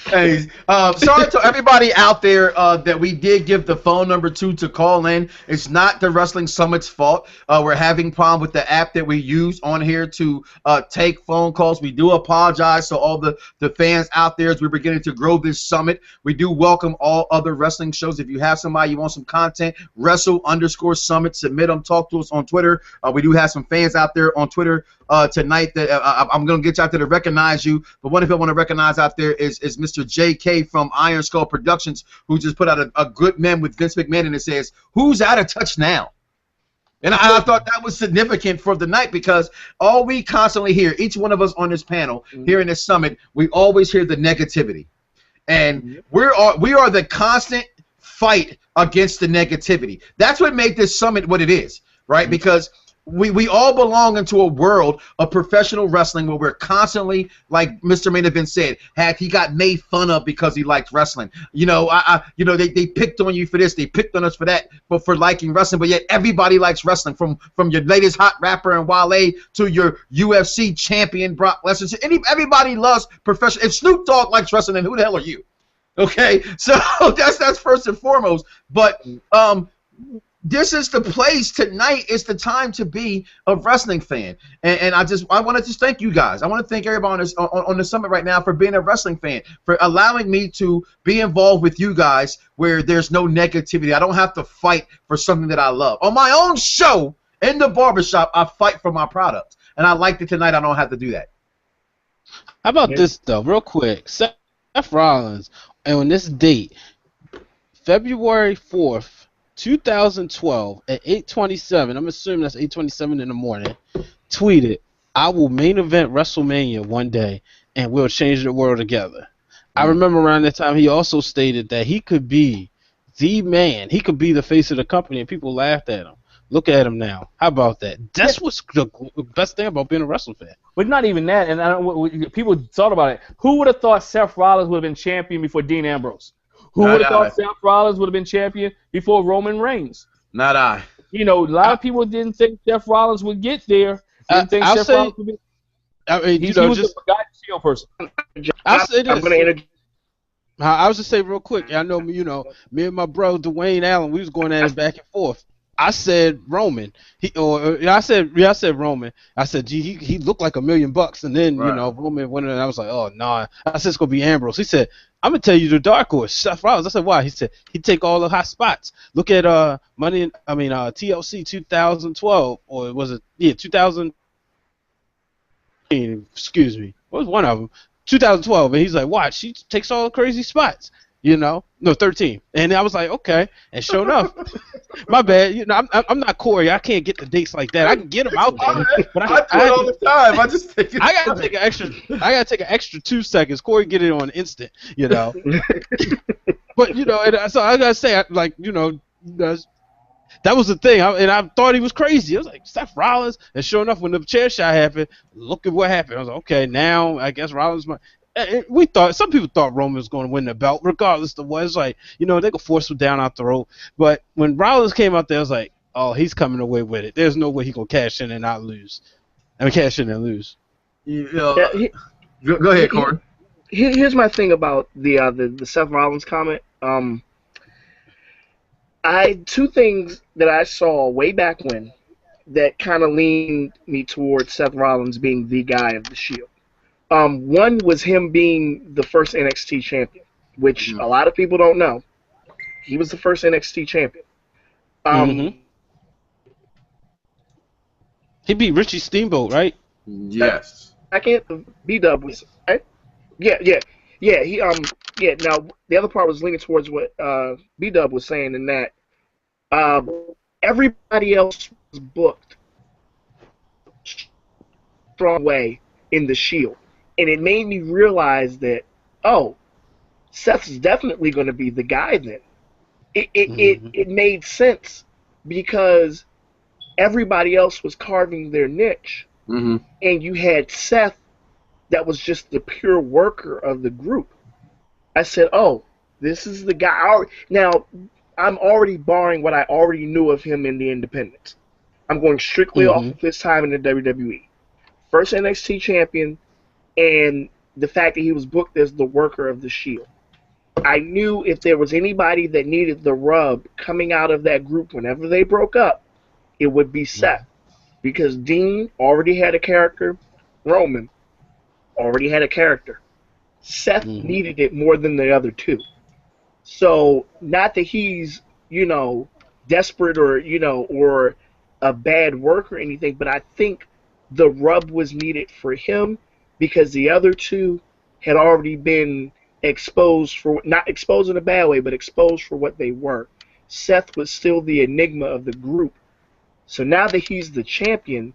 A: Hey, sorry to everybody out there that we did give the phone number to call in. It's not the Wrestling Summit's fault. We're having problem with the app that we use on here to take phone calls. We do apologize to all the fans out there as we're beginning to grow this summit. We do welcome all other wrestling shows. If you have somebody you want some content, wrestle_summit, submit them, talk to us on Twitter. We do have some fans out there on Twitter tonight that I'm going to get you out there to recognize you. But one of you I want to recognize out there is is Mr. J.K. from Iron Skull Productions, who just put out a good meme with Vince McMahon, and it says, "Who's out of touch now?" And I thought that was significant for the night, because all we constantly hear, each one of us on this panel, here in this summit, we always hear the negativity. And we are the constant fight against the negativity. That's what made this summit what it is, right? Because we all belong into a world of professional wrestling where we're constantly, like Mr. Main Event said, he got made fun of because he liked wrestling. You know, they picked on you for this, they picked on us for that, but for liking wrestling. But yet everybody likes wrestling, from your latest hot rapper and Wale to your UFC champion Brock Lesnar. Everybody loves professional. If Snoop Dogg likes wrestling, then who the hell are you? Okay, so that's first and foremost. But this is the place tonight. It's the time to be a wrestling fan, and I want to just thank you guys. I want to thank everybody on the summit right now for being a wrestling fan, for allowing me to be involved with you guys where there's no negativity. I don't have to fight for something that I love. On my own show in the barbershop, I fight for my product, and I like that tonight I don't have to do that.
C: How about this though, real quick? Seth Rollins, and on this date, February 4th. 2012 at 8:27, I'm assuming that's 8:27 in the morning, tweeted, "I will main event WrestleMania one day, and we'll change the world together." I remember around that time he also stated that he could be the man, he could be the face of the company, and people laughed at him. Look at him now. How about that? That's what's the best thing about being a wrestling fan.
B: But not even that, and people thought about it. Who would have thought Seth Rollins would have been champion before Dean Ambrose? Who would have thought Seth Rollins would have been champion before Roman Reigns?
A: Not I.
B: You know, a lot of people didn't think Seth Rollins would get there. Didn't think Seth Rollins would be.
C: I mean,
B: he was just a forgotten Shield person.
C: I'll say this. I was just say real quick. I know, me and my bro Dwayne Allen, we was going at it back and forth. I said Roman. I said Roman. I said, gee, he looked like $1 million, and then Roman went in, and I was like, oh nah. I said it's gonna be Ambrose. He said, I'm gonna tell you the dark horse, Seth Rollins. I said, why? He said he'd take all the hot spots. Look at TLC 2012, or was it 2000? Excuse me. What was one of them? 2012, and he's like, watch, she takes all the crazy spots. No, 13. And I was like, okay. And sure enough, my bad. I'm not Corey. I can't get the dates like that. I can get them out there, but I do it all the time. I gotta take an extra 2 seconds. Corey get it on instant. But and so I gotta say, that was the thing. I thought he was crazy. I was like, Seth Rollins. And sure enough, when the chair shot happened, look at what happened. I was like, okay, now I guess Rollins might. Some people thought Roman was going to win the belt, regardless of what. It's like, they could force him down out the rope. But when Rollins came out there, I was like, oh, he's coming away with it. There's no way he's going to cash in and not lose. Cash in and lose.
A: Go ahead, Corey.
D: Here's my thing about the Seth Rollins comment. Two things that I saw way back when that kind of leaned me towards Seth Rollins being the guy of the Shield. One was him being the first NXT champion, which a lot of people don't know. He was the first NXT champion.
C: He beat Richie Steamboat, right?
A: Yes.
D: Second, B-Dub was right? Yeah. Now the other part was leaning towards what B-Dub was saying, in that everybody else was booked strong way in the Shield. And it made me realize that, Seth's definitely going to be the guy then. It made sense, because everybody else was carving their niche. And you had Seth that was just the pure worker of the group. I said, this is the guy. Now, I'm already barring what I already knew of him in the independents. I'm going strictly off of his time in the WWE. First NXT champion, and the fact that he was booked as the worker of the Shield. I knew if there was anybody that needed the rub coming out of that group whenever they broke up, it would be Seth. Because Dean already had a character, Roman already had a character. Seth needed it more than the other two. So, not that he's, desperate or a bad work or anything, but I think the rub was needed for him, because the other two had already been exposed for, not exposed in a bad way, but exposed for what they were. Seth was still the enigma of the group. So now that he's the champion,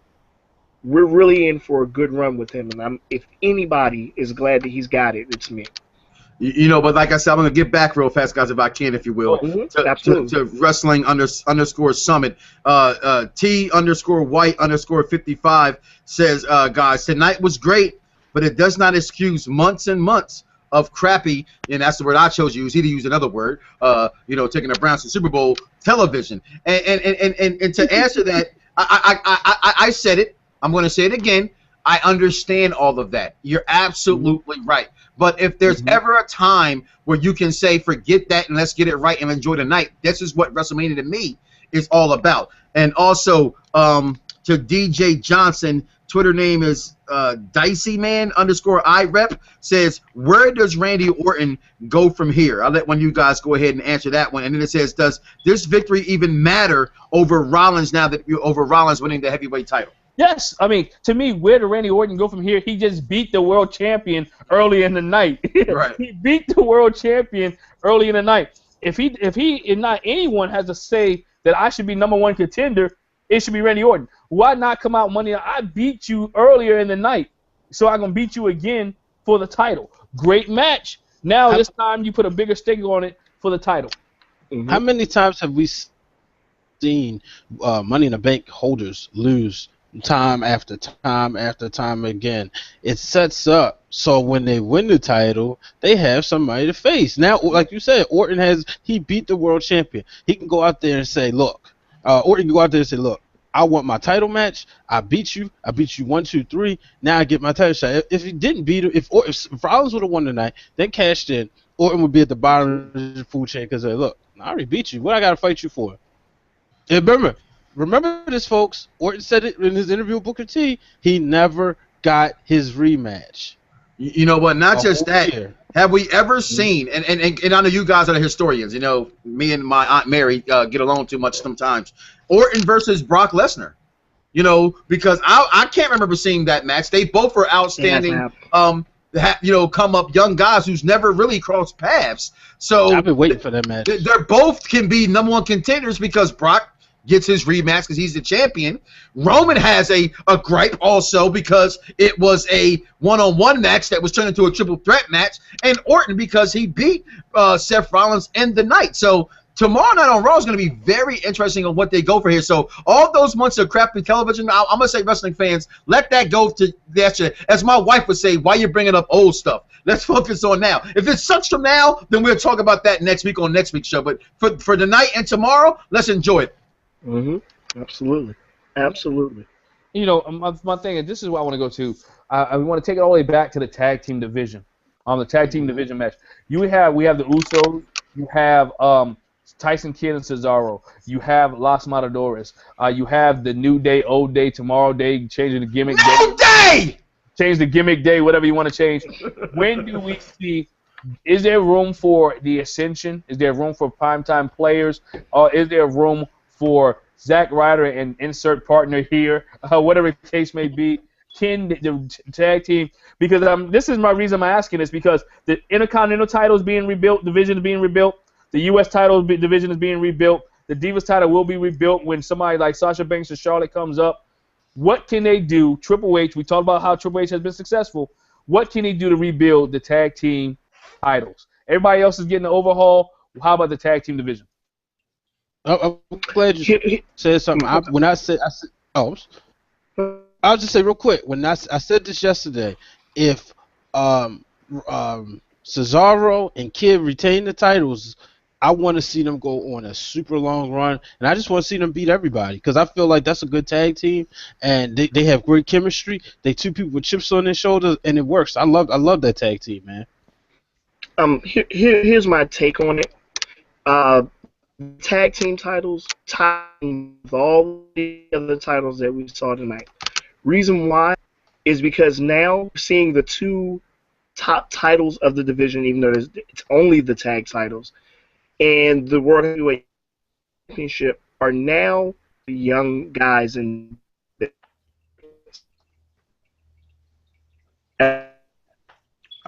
D: we're really in for a good run with him. And if anybody is glad that he's got it, it's me.
A: You know, but like I said, I'm going to get back real fast, guys, if I can, if you will, to wrestling underscore summit. T_white_55 says, guys, tonight was great, but it does not excuse months and months of crappy, and that's the word I chose to use. He used another word, you know, taking the Browns to Super Bowl television. And to answer that, I said it. I'm going to say it again. I understand all of that. You're absolutely right. But if there's ever a time where you can say, forget that and let's get it right and enjoy the night, this is what WrestleMania to me is all about. And also to DJ Johnson, Twitter name is DiceyMan_IRep, says, where does Randy Orton go from here? I'll let one of you guys go ahead and answer that one. And then it says, does this victory even matter over Rollins now that you're over Rollins winning the heavyweight title?
B: Yes, I mean, to me, where did Randy Orton go from here? He just beat the world champion early in the night.
A: Right.
B: He beat the world champion early in the night. If not anyone has to say that I should be #1 contender, it should be Randy Orton. Why not come out Monday? I beat you earlier in the night, so I'm gonna beat you again for the title. Great match. Now this time you put a bigger stake on it for the title.
C: How many times have we seen Money in the Bank holders lose time after time after time again? It sets up so when they win the title, they have somebody to face. Now, like you said, Orton he beat the world champion. He can go out there and say, look, Orton can go out there and say, look, I want my title match. I beat you 1, 2, 3. Now I get my title shot. If he didn't beat him, if Rollins would have won tonight, then cashed in, Orton would be at the bottom of the food chain because, look, I already beat you. What I got to fight you for? And remember this, folks. Orton said it in his interview with Booker T. He never got his rematch.
A: You know what? Not just that. Year. Have we ever seen, and I know you guys are the historians, you know, me and my Aunt Mary get along too much sometimes. Orton versus Brock Lesnar. You know, because I can't remember seeing that match. They both were outstanding, you know, come up young guys who's never really crossed paths. So
C: I've been waiting for that match.
A: They're both can be #1 contenders because Brock gets his rematch because he's the champion. Roman has a gripe also because it was a one-on-one match that was turned into a triple threat match, and Orton because he beat Seth Rollins in the night. So tomorrow night on Raw is going to be very interesting on what they go for here. So all those months of crappy television, I'm going to say, wrestling fans, let that go to yesterday. As my wife would say, why are you bringing up old stuff? Let's focus on now. If it sucks from now, then we'll talk about that next week on next week's show. But for tonight and tomorrow, let's enjoy it.
D: Absolutely.
B: You know, my thing, and this is what I want to go to. I want to take it all the way back to the tag team division. The tag team division match. We have the Usos. You have Tyson Kidd and Cesaro. You have Los Matadores. You have the New Day, Old Day, Tomorrow Day, changing the gimmick.
A: New Day!
B: Change the gimmick day, whatever you want to change. When do we see? Is there room for the Ascension? Is there room for primetime players? Or is there room for Zack Ryder and insert partner here, whatever the case may be? Can the tag team, because this is my reason I'm asking this, because the Intercontinental title is being rebuilt, division is being rebuilt, the U.S. title division is being rebuilt, the Divas title will be rebuilt when somebody like Sasha Banks or Charlotte comes up. What can they do? Triple H, we talked about how Triple H has been successful. What can he do to rebuild the tag team titles? Everybody else is getting an overhaul. How about the tag team division?
C: I'm glad you said something. I'll just say real quick. When I said this yesterday, if Cesaro and Kidd retain the titles, I want to see them go on a super long run, and I just want to see them beat everybody because I feel like that's a good tag team, and they have great chemistry. They two people with chips on their shoulders, and it works. I love that tag team, man.
D: Here's my take on it. Tag team titles tying with all the other titles that we saw tonight. Reason why is because now we're seeing the two top titles of the division, even though it's only the tag titles, and the World Heavyweight Championship are now the young guys in.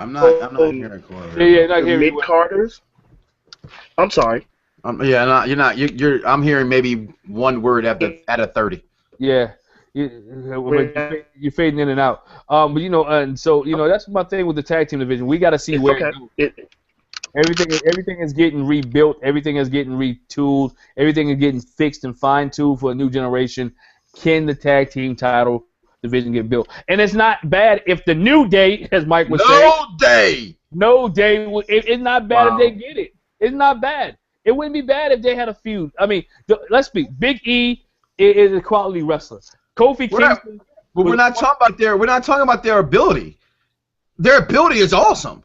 A: I'm not hearing Corey.
B: Yeah, not
D: The
B: hearing
D: mid
B: you.
D: carders. I'm sorry.
A: You're not. I'm hearing maybe one word at a 30.
B: Yeah, you're fading in and out. But and so that's my thing with the tag team division. We got to see where it goes. Everything is getting rebuilt. Everything is getting retooled. Everything is getting fixed and fine-tuned for a new generation. Can the tag team title division get built? And it's not bad if the New Day, as Mike was saying. No Day. It's not bad if they get it. It's not bad. It wouldn't be bad if they had a feud. I mean, let's speak. Big E is a quality wrestler. Kofi Kingston.
A: But we're not talking about their ability. Their ability is awesome.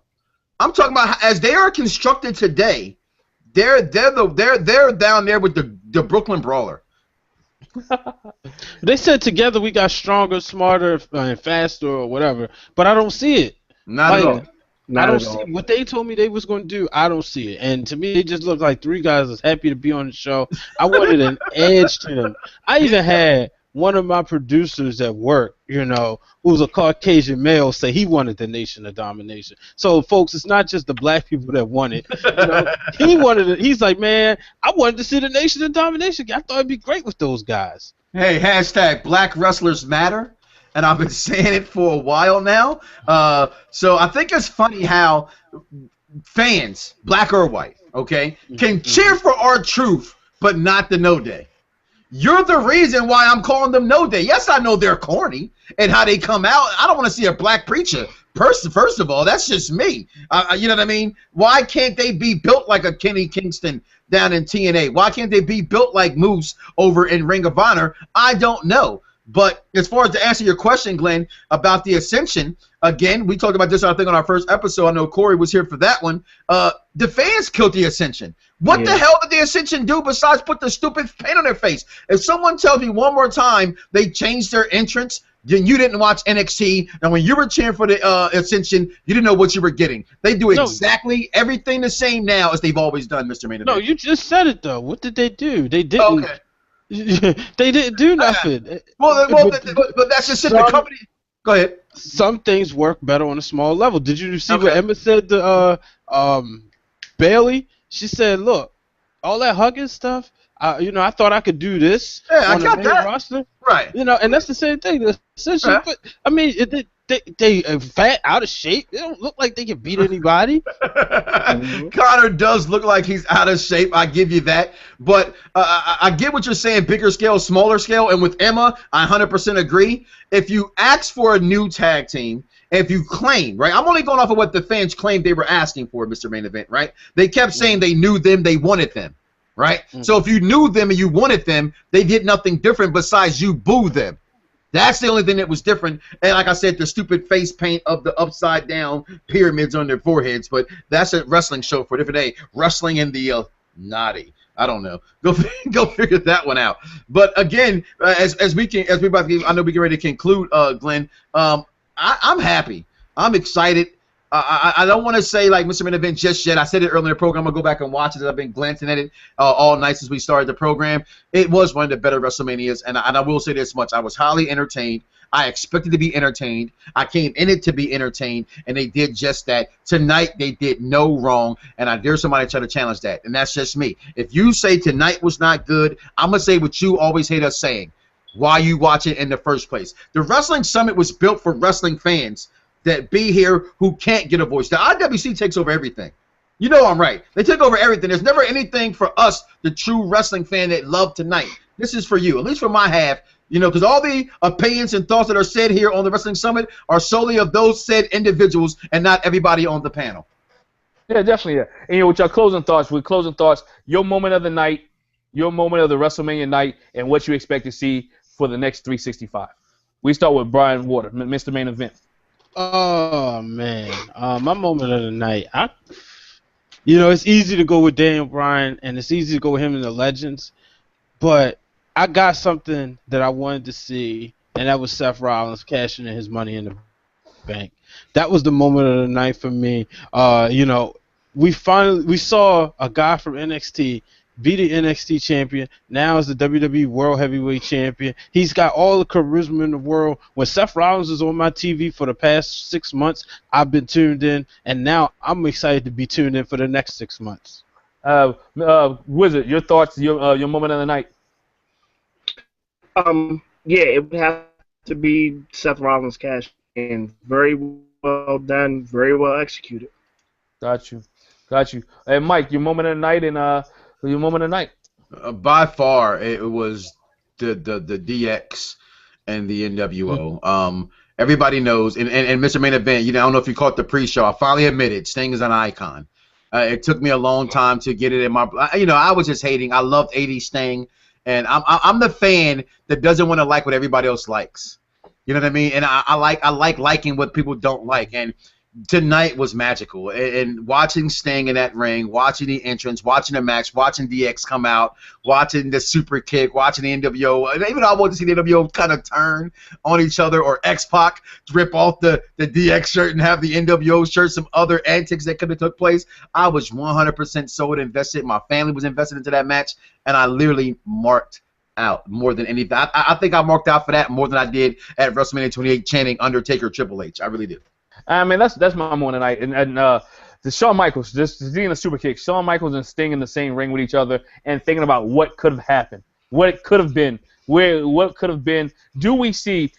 A: I'm talking about as they are constructed today. They're down there with the Brooklyn Brawler.
C: They said together we got stronger, smarter, and faster, or whatever. But I don't see it.
A: Not at all.
C: I don't see what they told me they was going to do. I don't see it. And to me, it just looked like three guys was happy to be on the show. I wanted an edge to them. I even had one of my producers at work, who's a Caucasian male, say he wanted the Nation of Domination. So, folks, it's not just the black people that want it. He wanted it. He's like, man, I wanted to see the Nation of Domination. I thought it'd be great with those guys.
A: Hey, hashtag Black Wrestlers Matter. And I've been saying it for a while now. So I think it's funny how fans, black or white, can cheer for R-Truth, but not the No Day. You're the reason why I'm calling them No Day. Yes, I know they're corny and how they come out. I don't want to see a black preacher. First of all, that's just me. You know what I mean? Why can't they be built like a Kenny Kingston down in TNA? Why can't they be built like Moose over in Ring of Honor? I don't know. But as far as to answer your question, Glenn, about the Ascension, again, we talked about this, I think, on our first episode. I know Corey was here for that one. The fans killed the Ascension. What the hell did the Ascension do besides put the stupid paint on their face? If someone tells me one more time they changed their entrance, then you didn't watch NXT, and when you were cheering for the Ascension, you didn't know what you were getting. They do exactly everything the same now as they've always done, Mr. Main Event.
C: No, you just said it, though. What did they do? They didn't.
A: Okay.
C: They didn't do nothing.
A: But that's just it. The company. Go ahead.
C: Some things work better on a small level. Did you see what Emma said to Bailey? She said, "Look, all that hugging stuff. I thought I could do this on the main roster,
A: right?
C: And that's the same thing. Essentially, but I mean, they fat, out of shape. They don't look like they can beat anybody.
A: Connor does look like he's out of shape. I give you that. But I get what you're saying, bigger scale, smaller scale. And with Emma, I 100% agree. If you ask for a new tag team, if you claim, right, I'm only going off of what the fans claimed they were asking for, Mr. Main Event, right? They kept saying they knew them, they wanted them, right? So if you knew them and you wanted them, they did nothing different besides you boo them. That's the only thing that was different. And like I said, the stupid face paint of the upside down pyramids on their foreheads. But that's a wrestling show for a different day. Wrestling in the naughty. I don't know. Go figure that one out. But again, as we about to, I know we get ready to conclude, Glenn. I'm happy. I'm excited. I don't want to say like Mr. Main Event just yet. I said it earlier in the program. I'm going to go back and watch it. I've been glancing at it all night since we started the program. It was one of the better WrestleManias, and I will say this much. I was highly entertained. I expected to be entertained. I came in it to be entertained, and they did just that. Tonight, they did no wrong, and I dare somebody try to challenge that, and that's just me. If you say tonight was not good, I'm going to say what you always hate us saying, why you watch it in the first place. The Wrestling Summit was built for wrestling fans that be here who can't get a voice. The IWC takes over everything. You know I'm right. They take over everything. There's never anything for us, the true wrestling fan that love tonight. This is for you, at least for my half, because all the opinions and thoughts that are said here on the Wrestling Summit are solely of those said individuals and not everybody on the panel.
B: Yeah, definitely. Yeah. And with your closing thoughts, your moment of the night, your moment of the WrestleMania night, and what you expect to see for the next 365. We start with Brian Water, Mr. Main Event.
C: Oh man, my moment of the night. It's easy to go with Daniel Bryan, and it's easy to go with him in the Legends, but I got something that I wanted to see, and that was Seth Rollins cashing in his Money in the Bank. That was the moment of the night for me. We saw a guy from NXT be the NXT champion. Now is the WWE World Heavyweight Champion. He's got all the charisma in the world. When Seth Rollins is on my TV for the past 6 months, I've been tuned in, and now I'm excited to be tuned in for the next 6 months.
B: Wizard, your thoughts, your moment of the night.
D: Yeah, it would have to be Seth Rollins cash in. Very well done, very well executed.
B: Got you. Hey, Mike, your moment of the night and your moment of the night.
A: By far, it was the DX and the NWO. Everybody knows, and Mr. Main Event, I don't know if you caught the pre-show. I finally admitted Sting is an icon. It took me a long time to get it in my. I was just hating. I loved 80 Sting, and I'm the fan that doesn't want to like what everybody else likes. You know what I mean? And I like liking what people don't like. And tonight was magical. And watching Sting in that ring, watching the entrance, watching the match, watching DX come out, watching the super kick, watching the NWO. And even though I wanted to see the NWO kind of turn on each other, or X-Pac rip off the DX shirt and have the NWO shirt, some other antics that could have took place. I was 100% sold, invested. My family was invested into that match, and I literally marked out more than anything. I think I marked out for that more than I did at WrestleMania 28 chanting Undertaker Triple H. I really did.
B: I mean, that's my moment tonight. And the Shawn Michaels, just seeing the super kick, Shawn Michaels and Sting in the same ring with each other, and thinking about what could have happened, what it could have been, what could have been. Do we see?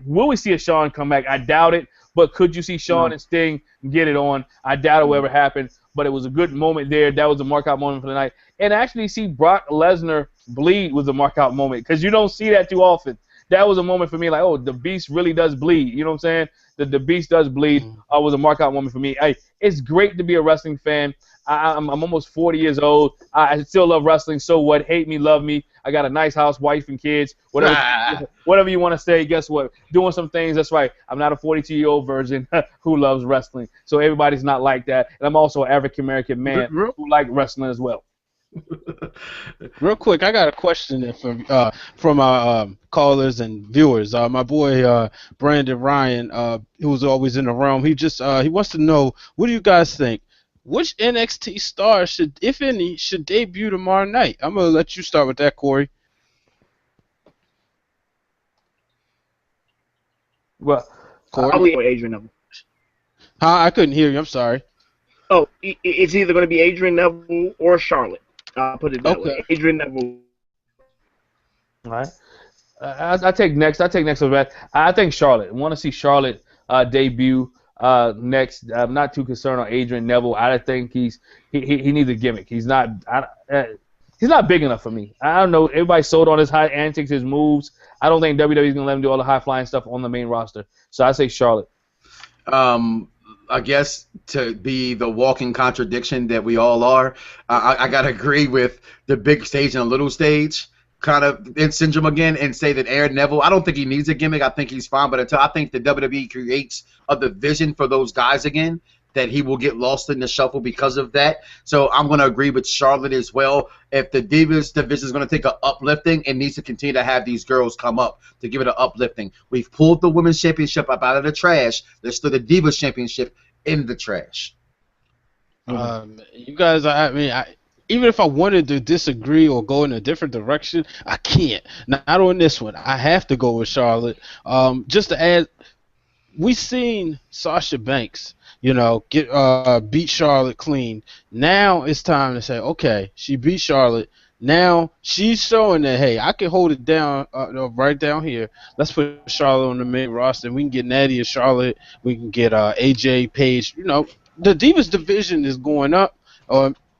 B: Will we see a Shawn come back? I doubt it. But could you see Shawn and Sting get it on? I doubt it will ever happen. But it was a good moment there. That was a mark-out moment for the night. And actually see Brock Lesnar bleed was a mark-out moment, because you don't see that too often. That was a moment for me, like, oh, the Beast really does bleed. You know what I'm saying? The Beast does bleed. Was a mark-out moment for me. Hey, it's great to be a wrestling fan. I'm almost 40 years old. I still love wrestling. So what? Hate me, love me. I got a nice house, wife, and kids. Whatever you want to say. Guess what? Doing some things. That's right. I'm not a 42-year-old virgin who loves wrestling. So everybody's not like that. And I'm also an African-American man who like wrestling as well.
C: Real quick, I got a question from our callers and viewers. My boy Brandon Ryan, who's always in the realm, he wants to know, what do you guys think? Which NXT star should, if any, should debut tomorrow night? I'm gonna let you start with that, Corey.
B: Well,
D: Corey or Adrian Neville.
C: I couldn't hear you. I'm sorry.
D: Oh, it's either going to be Adrian Neville or Charlotte. I'll put it that way. Adrian Neville.
B: All right. I take next. I think Charlotte. I want to see Charlotte debut next. I'm not too concerned on Adrian Neville. I think he needs a gimmick. He's not big enough for me. I don't know. Everybody sold on his high antics, his moves. I don't think WWE's gonna let him do all the high flying stuff on the main roster. So I say Charlotte.
A: I guess to be the walking contradiction that we all are, I gotta agree with the big stage and the little stage kind of syndrome again, and say that Aaron Neville, I don't think he needs a gimmick. I think he's fine, but until I think the WWE creates a division for those guys again, that he will get lost in the shuffle because of that. So I'm going to agree with Charlotte as well. If the Divas division is going to take an uplifting, it needs to continue to have these girls come up to give it an uplifting. We've pulled the Women's Championship up out of the trash. Let's throw the Divas Championship in the trash.
C: You guys, even if I wanted to disagree or go in a different direction, I can't. Not on this one. I have to go with Charlotte. Just to add, we seen Sasha Banks, beat Charlotte clean. Now it's time to say, okay, she beat Charlotte. Now she's showing that, hey, I can hold it down right down here. Let's put Charlotte on the main roster. We can get Natty and Charlotte. We can get AJ Page. The Divas division is going up.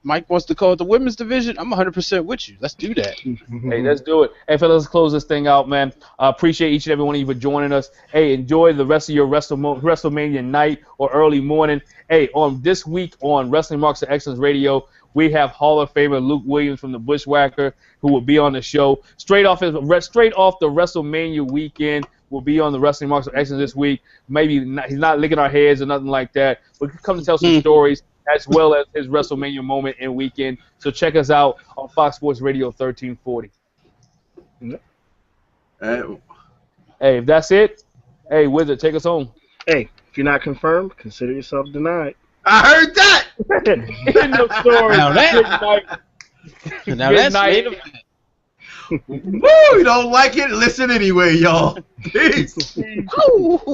C: Mike wants to call it the women's division. I'm 100% with you. Let's do that.
B: Hey, let's do it. Hey, fellas, let's close this thing out, man. Appreciate each and every one of you for joining us. Hey, enjoy the rest of your WrestleMania night or early morning. Hey, on this week on Wrestling Marks of Excellence Radio, we have Hall of Famer Luke Williams from the Bushwhacker, who will be on the show straight off the WrestleMania weekend. Will be on the Wrestling Marks of Excellence this week. Maybe he's not licking our heads or nothing like that, but come to tell some stories, as well as his WrestleMania moment and weekend. So check us out on Fox Sports Radio 1340. Hey, if that's it, hey, Wizard, take us home.
D: Hey, if you're not confirmed, consider yourself denied.
A: I heard that!
B: End of story. Good night.
C: Now
B: Good
C: that's
B: night.
C: main event.
A: Woo! You don't like it? Listen anyway, y'all. Peace.
C: Woo!